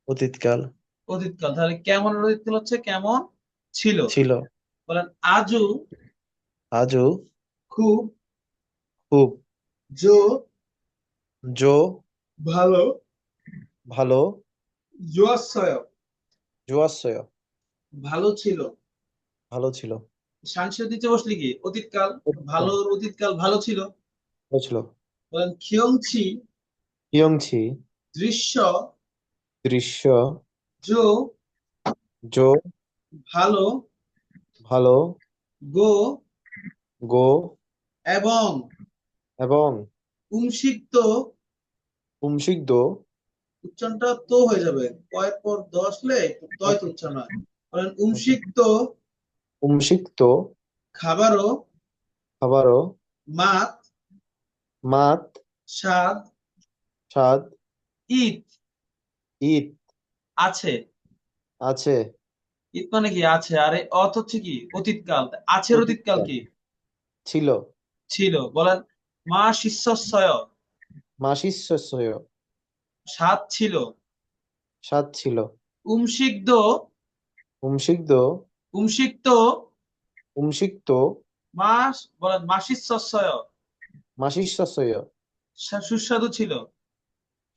অতীতকাল অতীতকাল। তাহলে কেমন অতীতকাল হচ্ছে কেমন ছিল। ছিল। বলেন আজও আজও খুব খুব জো জো ভালো ভালো জোয়াশয় জোয়াশয় ভালো ছিল। ভালো ছিল। সাংসদ নিচে বসলে কি অতীতকাল, ভালোর অতীতকাল ভালো ছিল। হয়েছিল বলেন খিয়ংছি ইয়ংছি দৃশ্য দৃশ্য জো জো ভালো ভালো গো গো এবং এবং উমসিক্ত পুংসিক্ত উচ্চারণটা তো হয়ে যাবে, কয়ের পর দ আসলে তয় তো উচ্চারণ হয়। বলেন উমসিক্ত পুংসিক্ত খাবারও খাবারও মাত মাত স্বাদ স্বাদ ঈদ ঈদ আছে। আছে ঈদ মানে কি আছে, আরে অত হচ্ছে কি অতীতকাল, আছের অতীতকাল কি ছিল ছিল। বলেন মা শিষ্যস্বয় মাসিস্যয় স্বাদ ছিল। স্বাদ ছিল উমসিক্ত পুংসিক্ত উমসিক্ত পুংসিক্ত মাস, বলেন মাসিস্যস্বয় মাসিস্যয় সুস্বাদু ছিল,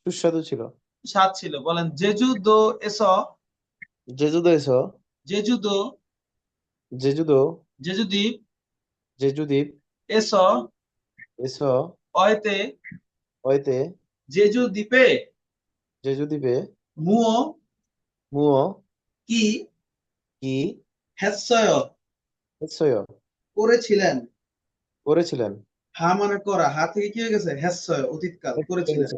সুস্বাদু ছিল স্বাদ ছিল। বলেন জেজু দো এস জেজুদেশ জেজুদো জেজুদো জেজুদ্বীপ জেজুদ্বীপ এস এস অয়তে হইতে জেজু দ্বীপে জেজুদ্বীপে মুও মুও কি কি হেৎসয় হেৎসয় করেছিলেন। করেছিলেন হা মানে করা, হা থেকে কি হয়ে গেছে হেৎসয় অতীতকাল করেছিলেন।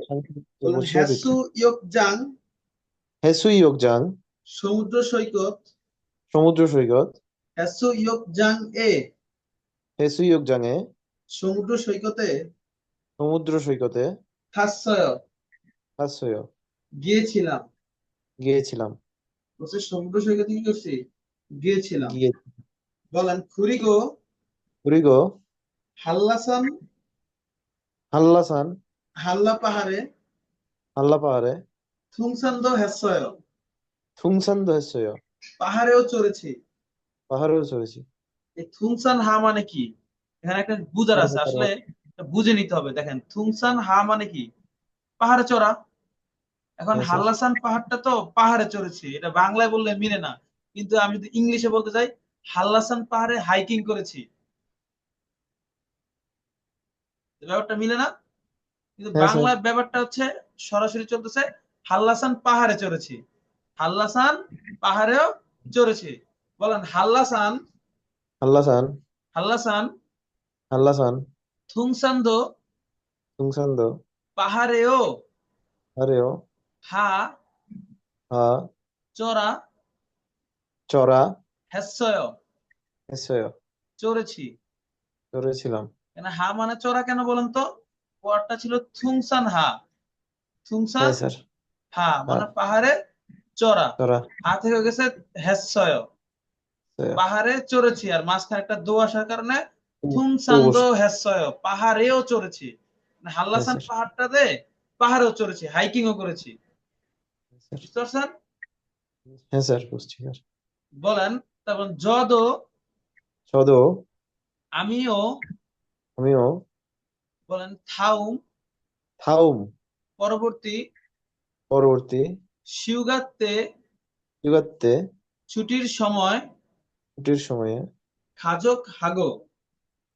বলেন বসিয়ে হ্যাসু ইয়োকজাং হেসু ইয়োগজাং সমুদ্র সৈকত সমুদ্র সৈকত হ্যাসু ইয়োকজাং এ হেসু ইয়োগজাংয়ে সমুদ্র সৈকতে সমুদ্র সৈকতে হাস্যয় হাস্যয় গিয়েছিলাম। গিয়েছিলাম বলছে সমুদ্র সৈকতে কি করছি গিয়েছিলাম। গিয়ে বলেন খুরিগো পুরিগো হাল্লাসান হাল্লাসান হাল্লা পাহাড়ে হাল্লা পাহাড়ে থুংসান্দ হেৎসয় থুংসান হেসয় পাহাড়েও চড়েছি। পাহাড়েও চড়েছি এই থুংসান হা মানে কি, এখানে একটা বুঝার আছে, আসলে এটা বুঝে নিতে হবে। দেখেন থুংসান হা মানে কি পাহাড়ে চড়া। এখন হ্যাঁ স্যার হাল্লাসান পাহাড়টা তো পাহাড়ে চড়েছি, এটা বাংলায় বললে মিলে না, কিন্তু আমি যদি ইংলিশে বলতে চাই হাল্লাসান পাহাড়ে হাইকিং করেছি, ব্যাপারটা মিলে না। কিন্তু হ্যাঁ স্যার বাংলার ব্যাপারটা হচ্ছে সরাসরি চলতেছে হাল্লাসান পাহাড়ে চড়েছি, হাল্লাসান পাহাড়েও চড়েছি। বলেন হাল্লাসান হাল্লাসান হাল্লাসান হাল্লাসান থুংসান্দ থুংসান্দ পাহাড়েও আরেও হা হা চড়া চড়া হেৎসয় হেসয় চড়েছি। চড়েছিলাম কেন হা মানে চড়া কেন বলেন তো, ওয়ার্ডটা ছিল থুংসান হা, থুংসান হ্যাঁ স্যার হা হা মানে পাহাড়ে চড়া, চড়া হা থেকে হয়ে গেছে হেৎসয় হেসয়। পাহাড়ে চড়েছি, আর মাঝখানে একটা দো আসার কারণে ও থুংসান্দ অবশ্যই হেৎসয় পাহাড়েও চড়েছি। মানে হ্যাঁ হাল্লাসান স্যার পাহাড়টাতে পাহাড়েও চড়েছি, হাইকিংও করেছি। স্যার বুঝতে পারছেন? হ্যাঁ স্যার বুঝছি স্যার বলেন তারপর যদ সদ আমিও আমিও বলেন থাউম থাউম পরবর্তী পরবর্তী শিউগাত্তে যুগাত্তে ছুটির সময় ছুটির সময়ে খাজক হাগো।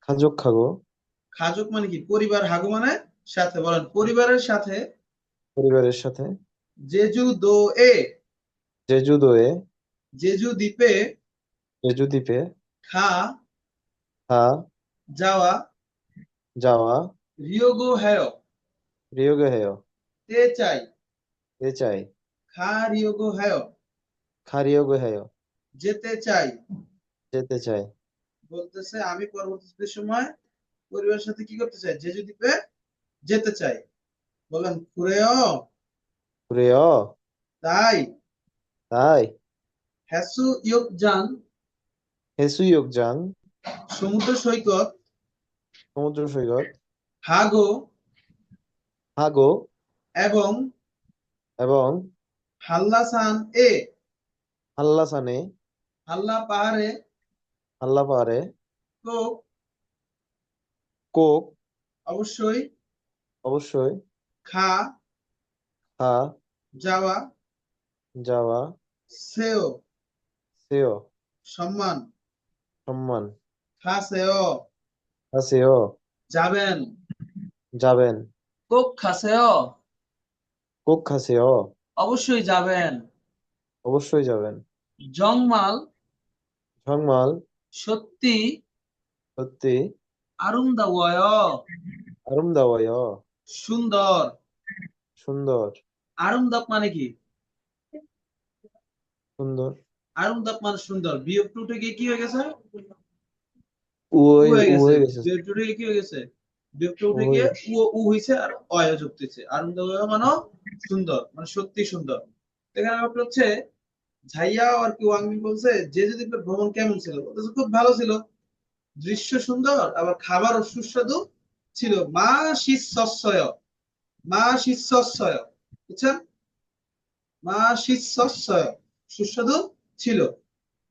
খাজক খাগো খাজক মানে কি পরিবার, হাগো মানে সাথে। বলেন পরিবারের সাথে পরিবারের সাথে জেজু দো এ জেজুদোয়ে জেজু দ্বীপে জেজু দ্বীপে খা হা যাওয়া যাওয়া রিয়োগো হ্যায় রিয়োগে হেয় তে চাই এ চাই খা রিয়োগো হ্যায় খারিয়োগে হেয় যেতে চাই। যেতে চাই বলতেছে আমি পরবর্তী সময় পরিবারের সাথে কি করতে চাই, জেজু দ্বীপে যেতে চাই। বলেন কুরেও প্রিয় তাই তাই হ্যাসু ইয়োকজাং হেসু ইয়োগজাং সমুদ্র সৈকত সমুদ্র সৈকত হাগো হাগো এবং এবং হাল্লাসান এ হাল্লাসানে হাল্লা পাহাড়ে হাল্লা পাহাড়ে তো কোক অবশ্যই অবশ্যই খা হা যাওয়া যাওয়া সেও সেও সম্মান। সম্মান খাসেও আছেও, যাবেন। যাবেন। 꼭 খাসেও 꼭 가세요, অবশ্যই যাবেন। অবশ্যই যাবেন। 정말 정말 সত্যি সত্যি আ름다워요। আরামদায়ক, সুন্দর। সুন্দর, আরামদায়ক মানে কি? সুন্দর। আরামদায়ক মানে সুন্দর। বিয়োগ টু থেকে কি হয়ে গেছে? উ উই হয়ে উ গেছে। হয়ে গেছে, বিয়োগ টু থেকে কি হয়ে গেছে? বিয়োগ টু উ থেকে হয়ে গেছে। উ হইছে আর অয় যুক্ত হইছে। আরামদায়ক মানে সুন্দর, মানে সত্যি সুন্দর। এখানে ব্যাপারটা হচ্ছে ঝাইয়া আর কি ওয়াংমিন বলছে যে যদি ভ্রমণ কেমন ছিল, বলতেছে খুব ভালো ছিল, দৃশ্য সুন্দর, আবার খাবারও সুস্বাদু ছিল। মা শীর্ষস্বয়, মা শীর্ষস্বয়, বুঝছেন? মা শীর্ষস্বয়, সুস্বাদু ছিল।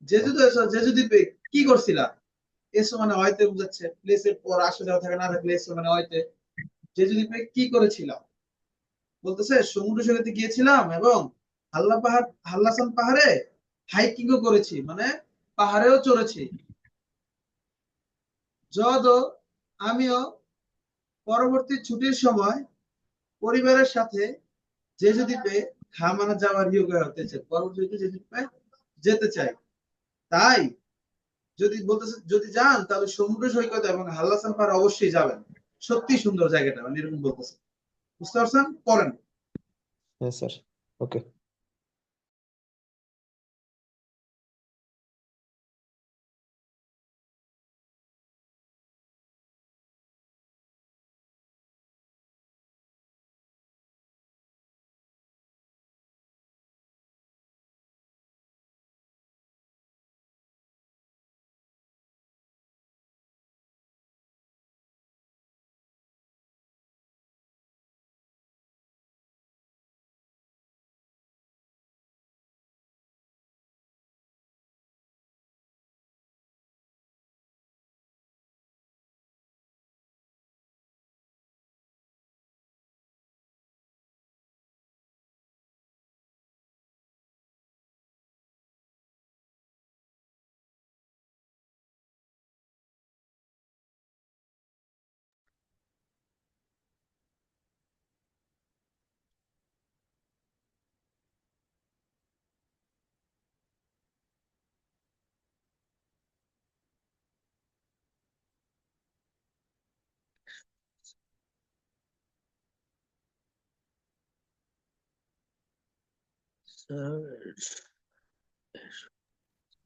জেজুদো এসো, জেজু দ্বীপে কি করছিলা? এসো মানে হয়তে বুঝাচ্ছে, প্লেসের পর আসলে দেওয়া থাকে, না থাকলে এসো মানে হয়তে। জেজু দ্বীপে কি করেছিলা? বলতেছে সমুদ্র সৈকতে গিয়েছিলাম এবং হাল্লাসান পাহাড়ে হাইকিংও করেছি, মানে পাহাড়েও চড়েছি। যদ আমিও পরবর্তী ছুটির সময় পরিবারের সাথে জেজু দ্বীপে খামানা যাওয়ার ইয়োগা হতেছে, পরবর্তীতে জেজু দ্বীপে যেতে চাই। তাই যদি বলতেছে যদি যান তাহলে সমুদ্র সৈকত এবং হাল্লাসান পাহাড় অবশ্যই যাবেন, সত্যি সুন্দর জায়গাটা, মানে এরকম বলতেছে। বুঝতে পারছেন? পড়েন। হ্যাঁ স্যার, ওকে।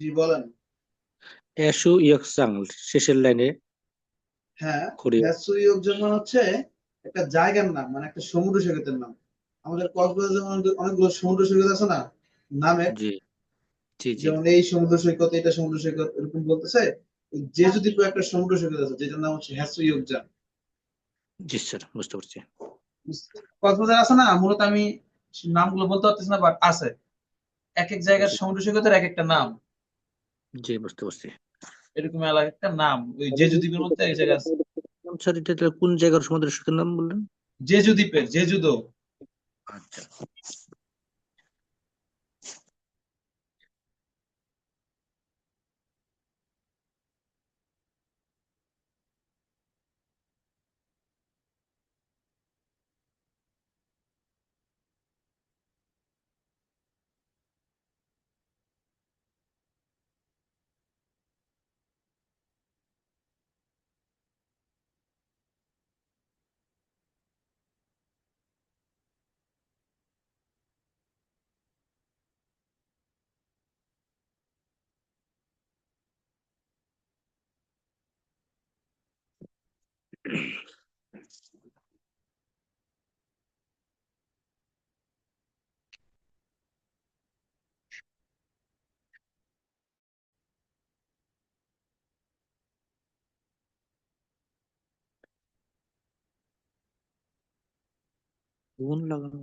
জি বলেন। এসু ইয়কচাং শেষের লাইনে হ্যাঁ, করে। হ্যাসুইওক যেমন হচ্ছে একটা জায়গার নাম, মানে একটা সমুদ্র সৈকতের নাম। আমাদের কক্সবাজার যেমন অনেকগুলো সমুদ্র সৈকত আছে না নামে, জি জি জি যেমন এই সমুদ্র সৈকত, এটা সমুদ্র সৈকত, এরকম বলতেছে। যে যদি একটা সমুদ্র সৈকত আছে যেটার নাম হচ্ছে হ্যাসুইওক। জি স্যার, বুঝতে পারছি। কক্সবাজার আছে না, মূলত আমি নামগুলো বলতে পারতেছি না, বাট আছে। এক এক জায়গার বুঝতে সমুদ্র সৈকতের এক একটা নাম, জি বুঝতে পারছি। এরকম এলাকা একটা নাম। ওই জেজু দ্বীপের মধ্যে এক জায়গা আছে। স্যার এটা তাহলে কোন জায়গার সমুদ্রের সৈকতের নাম বললেন? জেজু দ্বীপের জেজুদো। আচ্ছা। কোন লাগানো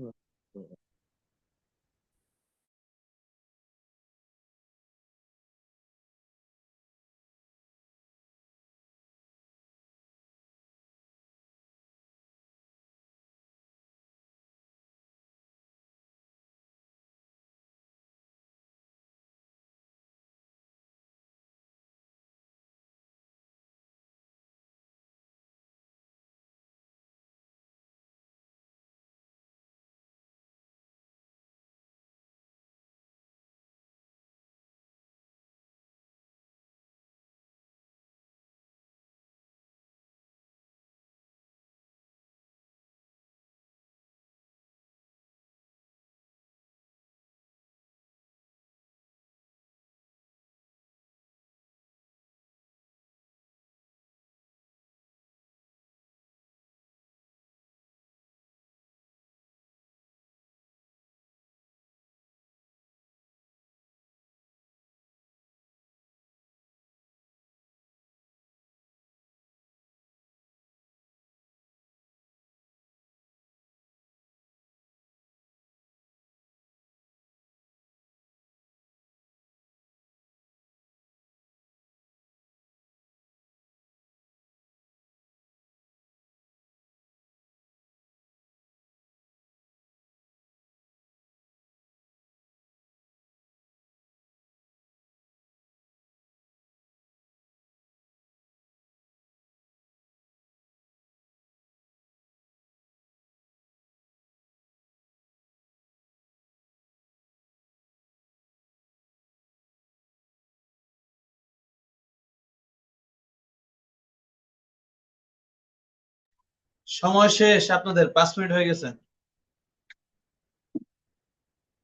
সময় শেষ, আপনাদের 5 মিনিট হয়ে গেছে।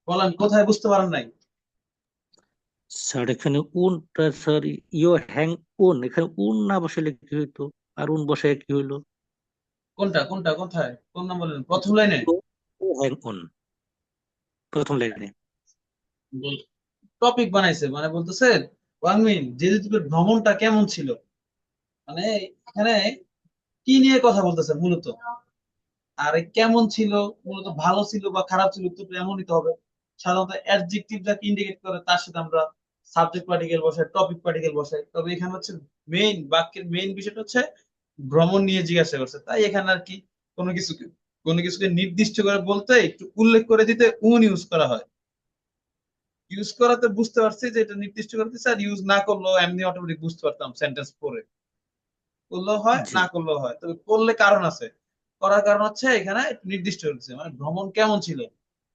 বলেন কোথায় বুঝতে পারেন নাই? স্যার এখানে উনটা স্যার, ইয়ো হ্যাং উন, এখানে উন না বসাইলে কি হইতো? আর উন বসায় কি হইলো? কোনটা কোনটা কোথায়, কোন নাম বলেন? প্রথম লাইনে ও হ্যাং উন, প্রথম লাইনে। টপিক বানাইছে, মানে বলতেছে ওয়াংমিন জেজুর ভ্রমণটা কেমন ছিল, মানে এখানে কি নিয়ে কথা বলতেছে মূলত। আর এই কেমন ছিল, মূলত ভালো ছিল বা খারাপ ছিল, তো এমনই তো হবে। সাধারণত অ্যাডজেক্টিভ যাকে ইন্ডিকেট করে তার সাথে আমরা সাবজেক্ট পার্টিকেল বসাই, টপিক পার্টিকেল বসাই। তবে এখানে হচ্ছে মেইন বাক্যের মেইন বিষয়টা হচ্ছে ভ্রমণ নিয়ে জিজ্ঞাসা করছে, তাই এখানে আর কি কোনো কিছুকে কোনো কিছুকে নির্দিষ্ট করে বলতে একটু উল্লেখ করে দিতে উন ইউজ করা হয়। ইউজ করাতে বুঝতে পারছি যে এটা নির্দিষ্ট করে দিচ্ছে, আর ইউজ না করলেও এমনি অটোমেটিক বুঝতে পারতাম সেন্টেন্স পড়ে। করলেও হয়, জি, না করলেও হয়, তবে করলে কারণ আছে। করার কারণ হচ্ছে এখানে একটু নির্দিষ্ট হচ্ছে, মানে ভ্রমণ কেমন ছিল,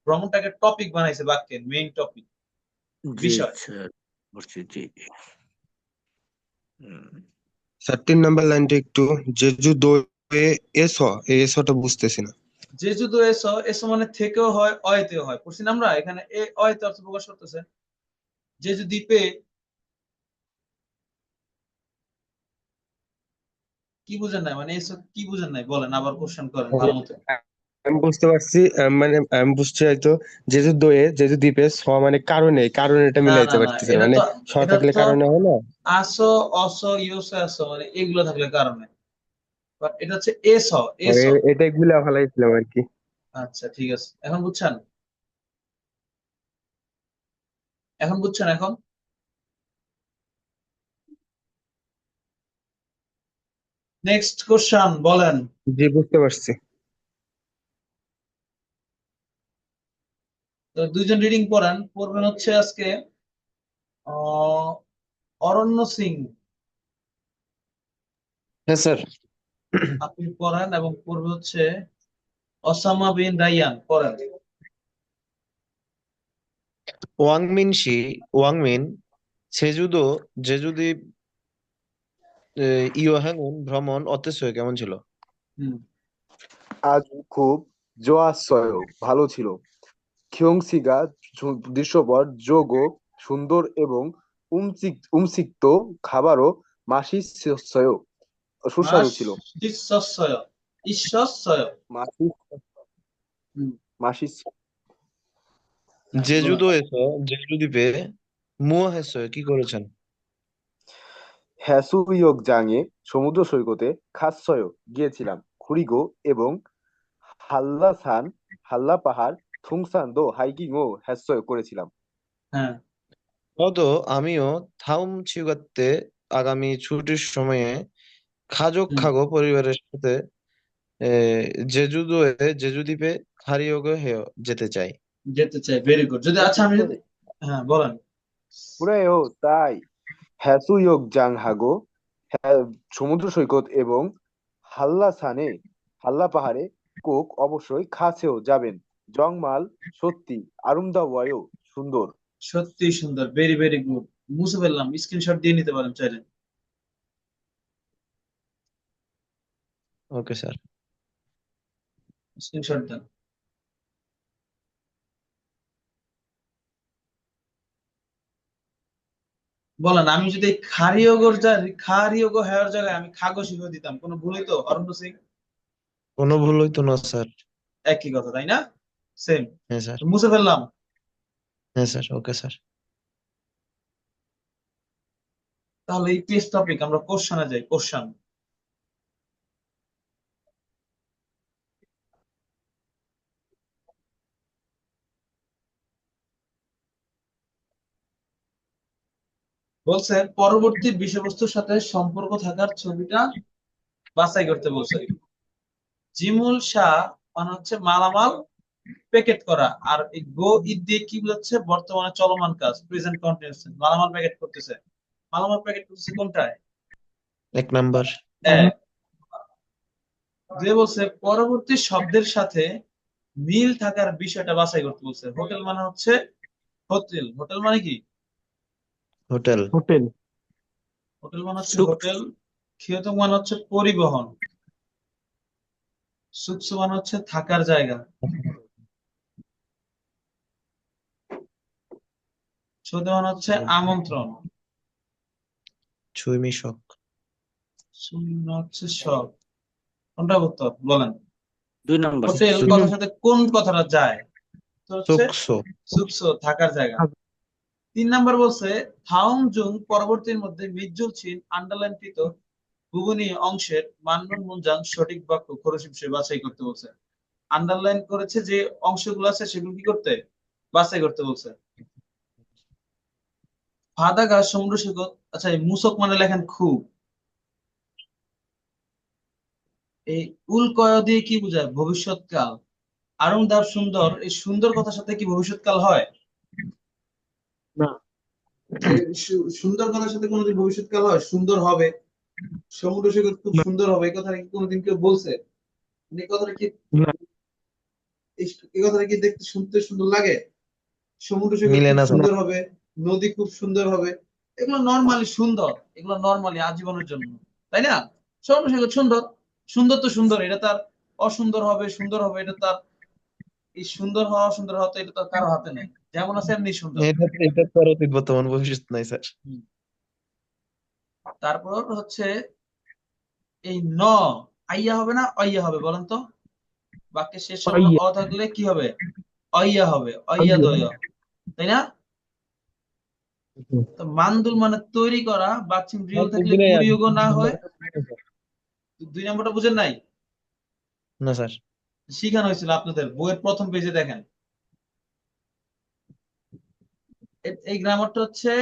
ভ্রমণটাকে টপিক বানাইছে, বাক্যের মেইন টপিক, জি বিষয়। স্যার, বুঝছি, জি জি। হুম। স্যার 3 নাম্বার লাইনটা একটু, জেজুদোয়ে এসো, এই এসোটা বুঝতেছি না। যেহেতু এসো, এসো মানে থেকেও হয়, অয়েতেও হয়, পড়ছি না আমরা এখানে। এ অয়েতে অর্থ প্রকাশ করতেছে। যেহেতু দ্বীপে, কি বুঝেন নাই, মানে এসো কি বুঝেন নাই বলেন, আবার কোশ্চেন করেন ভালো মতো। আমি বুঝতে পারছি, মানে আমি বুঝছি হয়তো জেজুদোয়ে জেজু দ্বীপে স মানে কারণে, কারণে এটা না না মিলাইতে না, পারতেছি না, এটা মানে তো স এটা থাকলে তো কারণে হয় না। আসো, অসো, ইউসো, আসো, মানে এগুলো থাকলে কারণে। বাট এটা হচ্ছে এসো, আর এসো। এটাই গুলা ফেলাইছিলাম আর কি। আচ্ছা ঠিক আছে, এখন বুঝছেন? এখন বুঝছেন এখন? নেক্সট কোশ্চেন বলেন। জি বুঝতে পারছি। তো দুইজন রিডিং পড়েন, পড়বেন হচ্ছে আজকে আহ, অরণ্য সিং। হ্যাঁ স্যার। আপনি পড়েন, এবং পড়বে হচ্ছে ওসামা বিন রাইয়ান, পড়েন। ওয়াংমিন সেজুদো জেজুদ্বীপ ইয়োহাংউন ভ্রমণ অতিশয় কেমন ছিল? হুম। আজ খুব জোয়াশয় ভালো ছিল। খিয়ংসিগা দৃশ্যপট যোগ সুন্দর এবং উমসিক্ত খাবারও মাসি সুস্বাদু মাস ছিল। ঈশ্বরয়, ঈশ্বরয়। মাসি হুম। মাসি হ্যাঁ বলেন। জেজুদো এসো জেজু দ্বীপে মুয়া হেসো কি করেছেন? হ্যাসুইয়োক জাংয়ে সমুদ্র সৈকতে খাসসয় গিয়েছিলাম। খুরিগো এবং হাল্লাসান হাল্লা পাহাড় থুংসান দো হাইকিং ও হ্যাসয় করেছিলাম। হ্যাঁ। হয়তো আমিও থাউম চিউগাতে আগামী ছুটির সময়ে খাজক হুম। খাগো পরিবারের সাথে এ, জেজু দ্বীপে খারিওগে যেতে চাই। যেতে চাই, ভেরি গুড। যদি আচ্ছা আমি যদি, হ্যাঁ বলেন। পুরেও তাই হ্যাসুইয়োক জাং হাগো সমুদ্র সৈকত এবং হাল্লাসানে হাল্লা পাহাড়ে কোক অবশ্যই খাসেও যাবেন। জংমাল সত্যি আরুমদাওয়ায়ও সুন্দর। সত্যি সুন্দর, ভেরি ভেরি গুড। মুছে ফেললাম, স্ক্রিনশট দিয়ে নিতে পারেন চাইলে। Okay sir. স্ক্রিনশট দেন। বলেন, আমি যদি খারিওগো হেয়ার জায়গায় আমি খাগো শিখে দিতাম, কোনো ভুল হইতো অরণ্য সিং? কোনো ভুল হইতো না স্যার। একই কথা তাই না? সেম। হ্যাঁ স্যার। মুছে ফেললাম। হ্যাঁ স্যার, ওকে স্যার। তাহলে এই টেস্ট টপিক আমরা কোশ্চেনে যাই, কোশ্চেন। বলছে পরবর্তী বিষয়বস্তুর সাথে সম্পর্ক থাকার ছবিটা বাছাই করতে বলছে। জিমুল শাহ মানে হচ্ছে মালামাল প্যাকেট করা, আর এই গো ঈদ দিয়ে কি বোঝাচ্ছে? বর্তমানে চলমান কাজ, প্রেজেন্ট কন্টিনিউয়াস। মালামাল প্যাকেট করতেছে, মালামাল প্যাকেট করতেছে কোনটায়? 1 নাম্বার। এক। যে বলছে পরবর্তী শব্দের সাথে মিল থাকার বিষয়টা বাছাই করতে বলছে। হোটেল মানে হচ্ছে হোটেল, হোটেল মানে কি? হোটেল। হোটেল। হোটেল মানে হচ্ছে সুখ। হোটেল। খিয়তং মানে হচ্ছে পরিবহন। সুকসু মানে হচ্ছে থাকার জায়গা। সৌদে মানে হচ্ছে আমন্ত্রণ। ছুইমিশক। শূন্য হচ্ছে সব। কোনটা উত্তর বলেন? 2 নাম্বার। হোটেল কথার সাথে কোন কথাটা যায়? তো হচ্ছে সুকসো। সুকসো, থাকার জায়গা। 3 নাম্বার বলছে থাওংজুং পরবর্তীর মধ্যে মিজুল ছিন আন্ডারলাইনকৃত গুগনি অংশের মান্নন মুনজাং সঠিক বাক্য খরচিপ সে বাছাই করতে বলছে। আন্ডারলাইন করেছে যে অংশগুলো আছে সেগুলো কি করতে, বাছাই করতে বলছে। ফাদাগা সমুদ্র সৈকত, আচ্ছা এই মুসক মানে লেখেন খুব। এই উল্কয় দিয়ে কি বোঝায়? ভবিষ্যৎকাল। আরংদার সুন্দর, এই সুন্দর কথার সাথে কি ভবিষ্যৎকাল হয়? না। সুন্দর কথার সাথে কোনোদিন ভবিষ্যৎকাল হয়? সুন্দর হবে, সমুদ্র সৈকত খুব সুন্দর হবে, এই কথাটা কি কোনোদিন কেউ বলছে? এই কথাটা কি, না। এই কথাটা কি দেখতে শুনতে সুন্দর লাগে? সমুদ্র সৈকত মিলে খুব না স্যার। সুন্দর হবে, নদী খুব সুন্দর হবে, এগুলো নর্মালি সুন্দর, এগুলো নর্মালি আজীবনের জন্য, তাই না? সমুদ্র সৈকত সুন্দর, সুন্দর তো সুন্দর, এটা তার অসুন্দর হবে, সুন্দর হবে, এটা তার, এই সুন্দর হওয়া অসুন্দর হওয়া তো এটা তো কারো হাতে নেই, যেমন আছে এমনি সুন্দর। এটা তো আর অতীত বর্তমান ভবিষ্যৎ নাই স্যার। হুম। তারপর হচ্ছে এই ন আইয়া হবে না অইয়া হবে বলেন তো? বাক্যের শেষ শব্দ অ থাকলে কি হবে? অইয়া হবে, অইয়া দয়, তাই না? তো মান্দুল মানে তৈরি করা, বাচ্চিম রিয়েল থাকলে কুরিয়োগ না হয়। 2 নম্বরটা বুঝেন নাই? না স্যার। শিখানো হয়েছিল আপনাদের বইয়ের প্রথম পেজে, দেখেন। এই গ্রামারটা হচ্ছে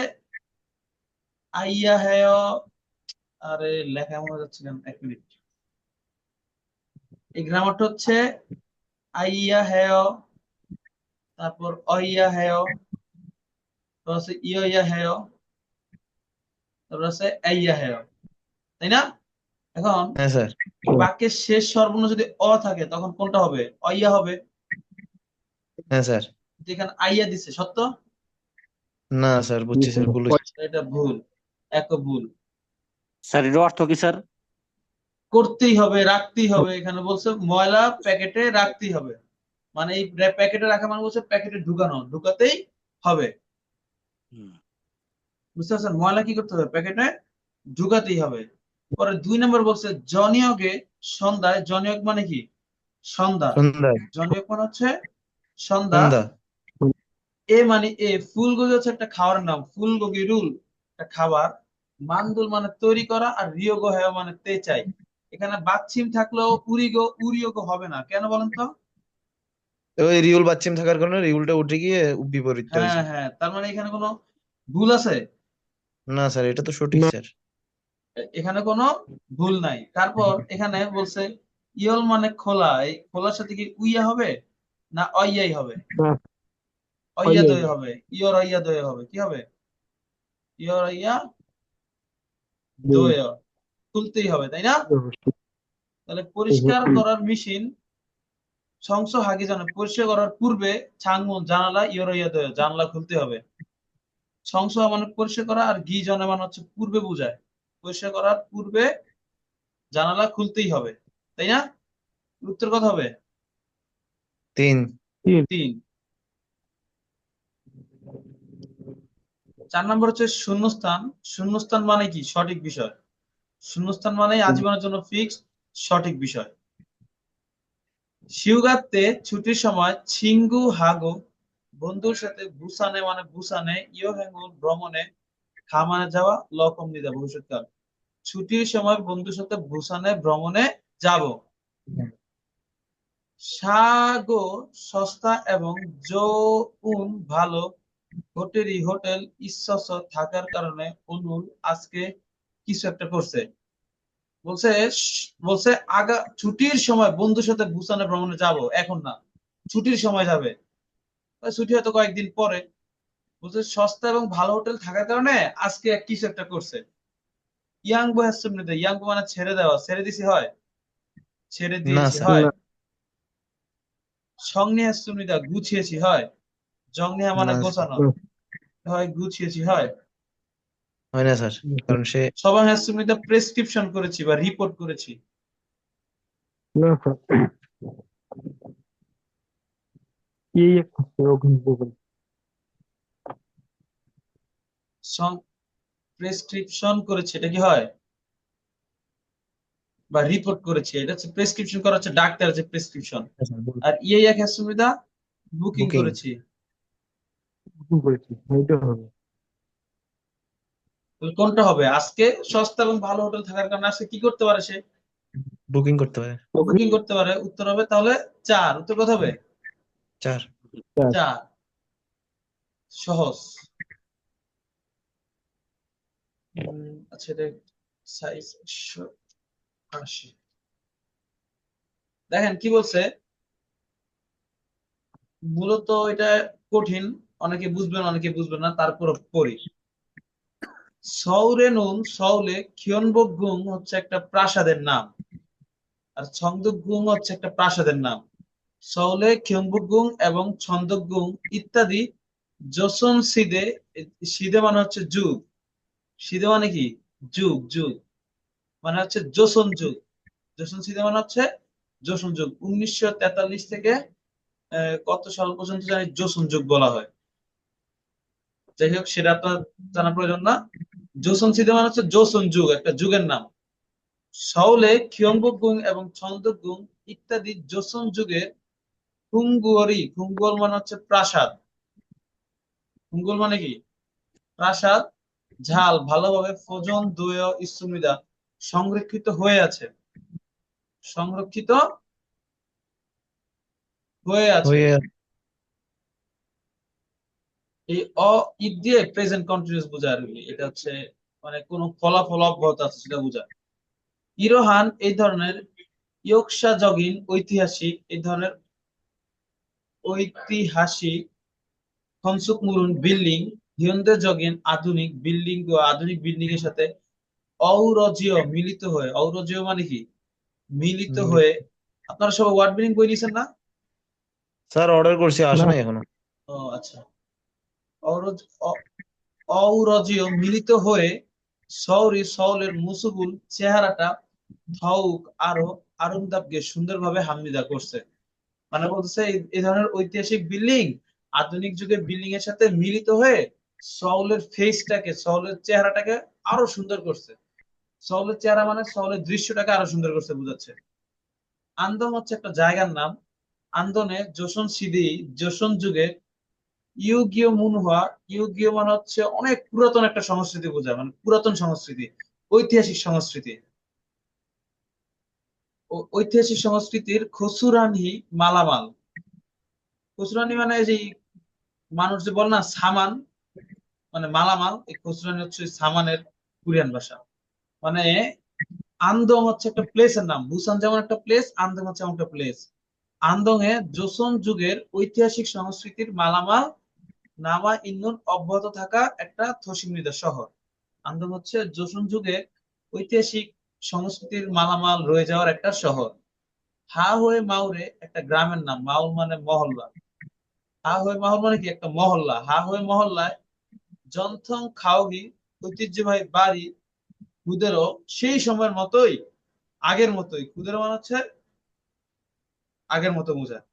আইয়া হেয়, আরে লেখা মনে যাচ্ছে কেন, 1 মিনিট। এই গ্রামারটা হচ্ছে আইয়া হেয়, তারপর অইয়া হেয়, তারপর হচ্ছে ইয়া হেয়, তারপর হচ্ছে আইয়া হেয়, তাই না? এখন হ্যাঁ স্যার। বাক্যের শেষ স্বরবর্ণ যদি অ থাকে তখন কোনটা হবে? অইয়া হবে। হ্যাঁ স্যার। যেখানে আইয়া দিছে, সত্য? না স্যার, বুঝছি স্যার, ভুল হয়েছে। এটা ভুল, এক ভুল। স্যার এর অর্থ কি স্যার? করতেই হবে, রাখতেই হবে, এখানে বলছে ময়লা প্যাকেটে রাখতেই হবে, মানে এই প্যাকেটে রাখা মানে বলছে প্যাকেটে ঢুকানো, ঢুকাতেই হবে, হুম। বুঝতে পারছেন? ময়লা কি করতে হবে? প্যাকেটে ঢুকাতেই হবে। পরে 2 নম্বর বলছে জনিয়গে সন্ধ্যায়, জনিয়গ মানে কি? সন্ধ্যা। সন্ধ্যায়। জনিয়গ মানে হচ্ছে সন্ধ্যা। সন্ধ্যা। এ মানে এ, ফুলকপি হচ্ছে একটা খাবারের নাম, ফুলকপি রুল একটা খাবার। মান্দুল মানে তৈরি করা, আর রিয়োগো হ্যাঁ মানে তে চাই। এখানে বাচ্চিম থাকলেও উরিগো উরিয়োগো হবে না, কেন বলেন তো? ওই রিউল বাচ্চিম থাকার কারণে রিউলটা উঠে গিয়ে বিপরীতটা হ্যাঁ হয়েছে। হ্যাঁ, তার মানে এখানে কোনো ভুল আছে? না স্যার, এটা তো সঠিক স্যার। এখানে কোনো ভুল নাই। তারপর এখানে বলছে ইয়ল মানে খোলা, এই খোলার সাথে কি উইয়া হবে না অইয়াই হবে? অইয়া দই হবে, ইয়র অইয়া দই হবে, কি হবে? ইয়র অইয়া দই, খুলতেই হবে, তাই না? তাহলে পরিষ্কার করার মেশিন সংস হাগি জানে, পরিষ্কার করার পূর্বে ছাংমুন জানালা ইয়র ইয়া দই, জানালা খুলতে হবে। সংস মানে পরিষ্কার করা, আর গি জনে মানে হচ্ছে পূর্বে বোঝায়, পরিষ্কার করার পূর্বে জানালা খুলতেই হবে, তাই না? উত্তর কত হবে? 3। 3। 4 নম্বর হচ্ছে শূন্যস্থান। শূন্যস্থান মানে কি? সঠিক বিষয়। শূন্যস্থান মানে আজীবনের জন্য ফিক্সড, সঠিক বিষয়। শিউগাতে ছুটির সময় ছিঙ্গু হাগো বন্ধুর সাথে বুসানে মানে বুসানে, ইয়ো হ্যাঙ্গুন ভ্রমণে, খা মানে যাওয়া, লকম নিদা ভবিষ্যৎকাল। ছুটির সময় বন্ধুর সাথে বুসানে ভ্রমণে যাব। সাগো সস্তা এবং জৌন ভালো, হোটেলই হোটেল ইসস থাকার কারণে অনুল আজকে কিছু একটা করছে। বলছে বলছে আগা ছুটির সময় বন্ধুর সাথে বুসানে ভ্রমণে যাব, এখন না, ছুটির সময় যাবে। ছুটি হয়তো কয়েকদিন পরে। বলছে সস্তা এবং ভালো হোটেল থাকার কারণে আজকে কিছু একটা করছে। ইয়াংবো হ্যাসমিতে, ইয়াংবো মানে ছেড়ে দেওয়া, ছেড়ে দিছি হয়, ছেড়ে না দিয়েছি স্যার। হয়। সংনি হ্যাসমিতা গুছিয়েছি হয়, জংনিহা মানে না স্যার, গোছানো হয়, গুছিয়েছি হয়। হয় না স্যার, কারণ সে সবাই হ্যাসমিতা প্রেসক্রিপশন করেছি বা রিপোর্ট করেছি। প্রেসক্রিপশন করেছে, এটা কি হয়? বা রিপোর্ট করেছে, এটা হচ্ছে প্রেসক্রিপশন করা, হচ্ছে ডাক্তার যে প্রেসক্রিপশন। আর ইয়ে সুবিধা বুকিং বুকিং করেছি। তাহলে কোনটা হবে? আজকে সস্তা এবং ভালো হোটেল থাকার কারণে আজকে কি করতে পারে সে? বুকিং করতে পারে। বুকিং করতে পারে। উত্তর হবে তাহলে 4। উত্তর কত হবে? 4। 4। সহজ। আচ্ছা, এটা সাইজ 80। দেখেন কি বলছে, মূলত এটা কঠিন, অনেকে বুঝবেন অনেকে বুঝবেন না, তারপর পড়ি। সৌরে নুন সৌলে খিয়নবকগুং হচ্ছে একটা প্রাসাদের নাম, আর ছন্দকগুং হচ্ছে একটা প্রাসাদের নাম। সৌলে খিয়নবকগুং এবং ছন্দকগুং ইত্যাদি যোসন সিদে, সিদে মানে হচ্ছে যুগ, সিদে মানে কি? যুগ, যুগ মানে হচ্ছে যোসন যুগ। যোসন সিদে মানে হচ্ছে যোসন যুগ। 1943 থেকে কত সাল পর্যন্ত জানি যোসন যুগ বলা হয়। যাই হোক, সেটা আপনার জানা প্রয়োজন না। যোসন সিদে মানে হচ্ছে যোসন যুগ, একটা যুগের নাম। সাউলে খিয়ংবকগুং এবং ছন্দকগুং ইত্যাদি যোসন যুগের হুঙ্গুয়ারি, হুঙ্গুয়ার মানে হচ্ছে প্রাসাদ, হুঙ্গুয়ার মানে কি? প্রাসাদ ঝাল ভালোভাবে ফোজন দোয় ইসুমিদা সংরক্ষিত হয়ে আছে, সংরক্ষিত হয়ে আছে। হয়ে এই অ ঈদ দিয়ে প্রেজেন্ট কন্টিনিউয়াস বোঝায় আর কি। এটা হচ্ছে মানে কোন ফলাফল অব্যাহত আছে সেটা বোঝায়। ইরোহান এই ধরনের, ইয়োকসা জগিন ঐতিহাসিক, এই ধরনের ঐতিহাসিক খনসুক মুরুন বিল্ডিং, হিয়ন্দে জগিন আধুনিক বিল্ডিং ও আধুনিক বিল্ডিং এর সাথে ঔরজীয় মিলিত হয়ে, ঔরজীয় মানে কি? মিলিত হয়ে। আপনারা সবাই ওয়ার্ড বিল্ডিং বই নিছেন না? স্যার অর্ডার করছি, আসে নাই এখনো। ও আচ্ছা। ঔরজ ঔরজীয় মিলিত হয়ে সৌরি সৌলের মুসুগুল চেহারাটা থাউক আরো আরুন্দাবকে সুন্দরভাবে হামিদা করছে। মানে বলতেছে এই ধরনের ঐতিহাসিক বিল্ডিং আধুনিক যুগের বিল্ডিং এর সাথে মিলিত হয়ে সৌলের ফেসটাকে, সৌলের চেহারাটাকে আরো সুন্দর করছে। সৌলের চেহারা মানে সৌলের দৃশ্যটাকে আরো সুন্দর করছে বোঝাচ্ছে। আন্দোলন হচ্ছে একটা জায়গার নাম। আন্দোলনে যোসন সিদি, যোসন যুগের ইউগীয় মুনহা, ইউগীয় মানে হচ্ছে অনেক পুরাতন একটা সংস্কৃতি বোঝায়, মানে পুরাতন সংস্কৃতি, ঐতিহাসিক সংস্কৃতি। ঐতিহাসিক সংস্কৃতির খসুরানি মালামাল। খসুরানি মানে যে মানুষ যে বল না সামান, মানে মালামাল, এই খসুরানি হচ্ছে সামানের কোরিয়ান ভাষা। মানে আন্দং হচ্ছে একটা প্লেসের নাম, বুসান যেমন একটা প্লেস, আন্দং হচ্ছে এমন একটা প্লেস। আন্দং এ জোসন যুগের ঐতিহাসিক সংস্কৃতির মালামাল নামা ইন্দন অব্যাহত থাকা একটা থসিমৃত শহর। আন্দং হচ্ছে জোসন যুগের ঐতিহাসিক সংস্কৃতির মালামাল রয়ে যাওয়ার একটা শহর। হা হয়ে মাউরে একটা গ্রামের নাম, মাউল মানে মহল্লা। হা হয়ে মাউল মানে কি? একটা মহল্লা। হা হয়ে মহল্লায় জনথং খাওগি ঐতিহ্যবাহী বাড়ি খুদেরও সেই সময়ের মতোই, আগের মতোই। খুদেরও মানে হচ্ছে আগের মতো বোঝায়।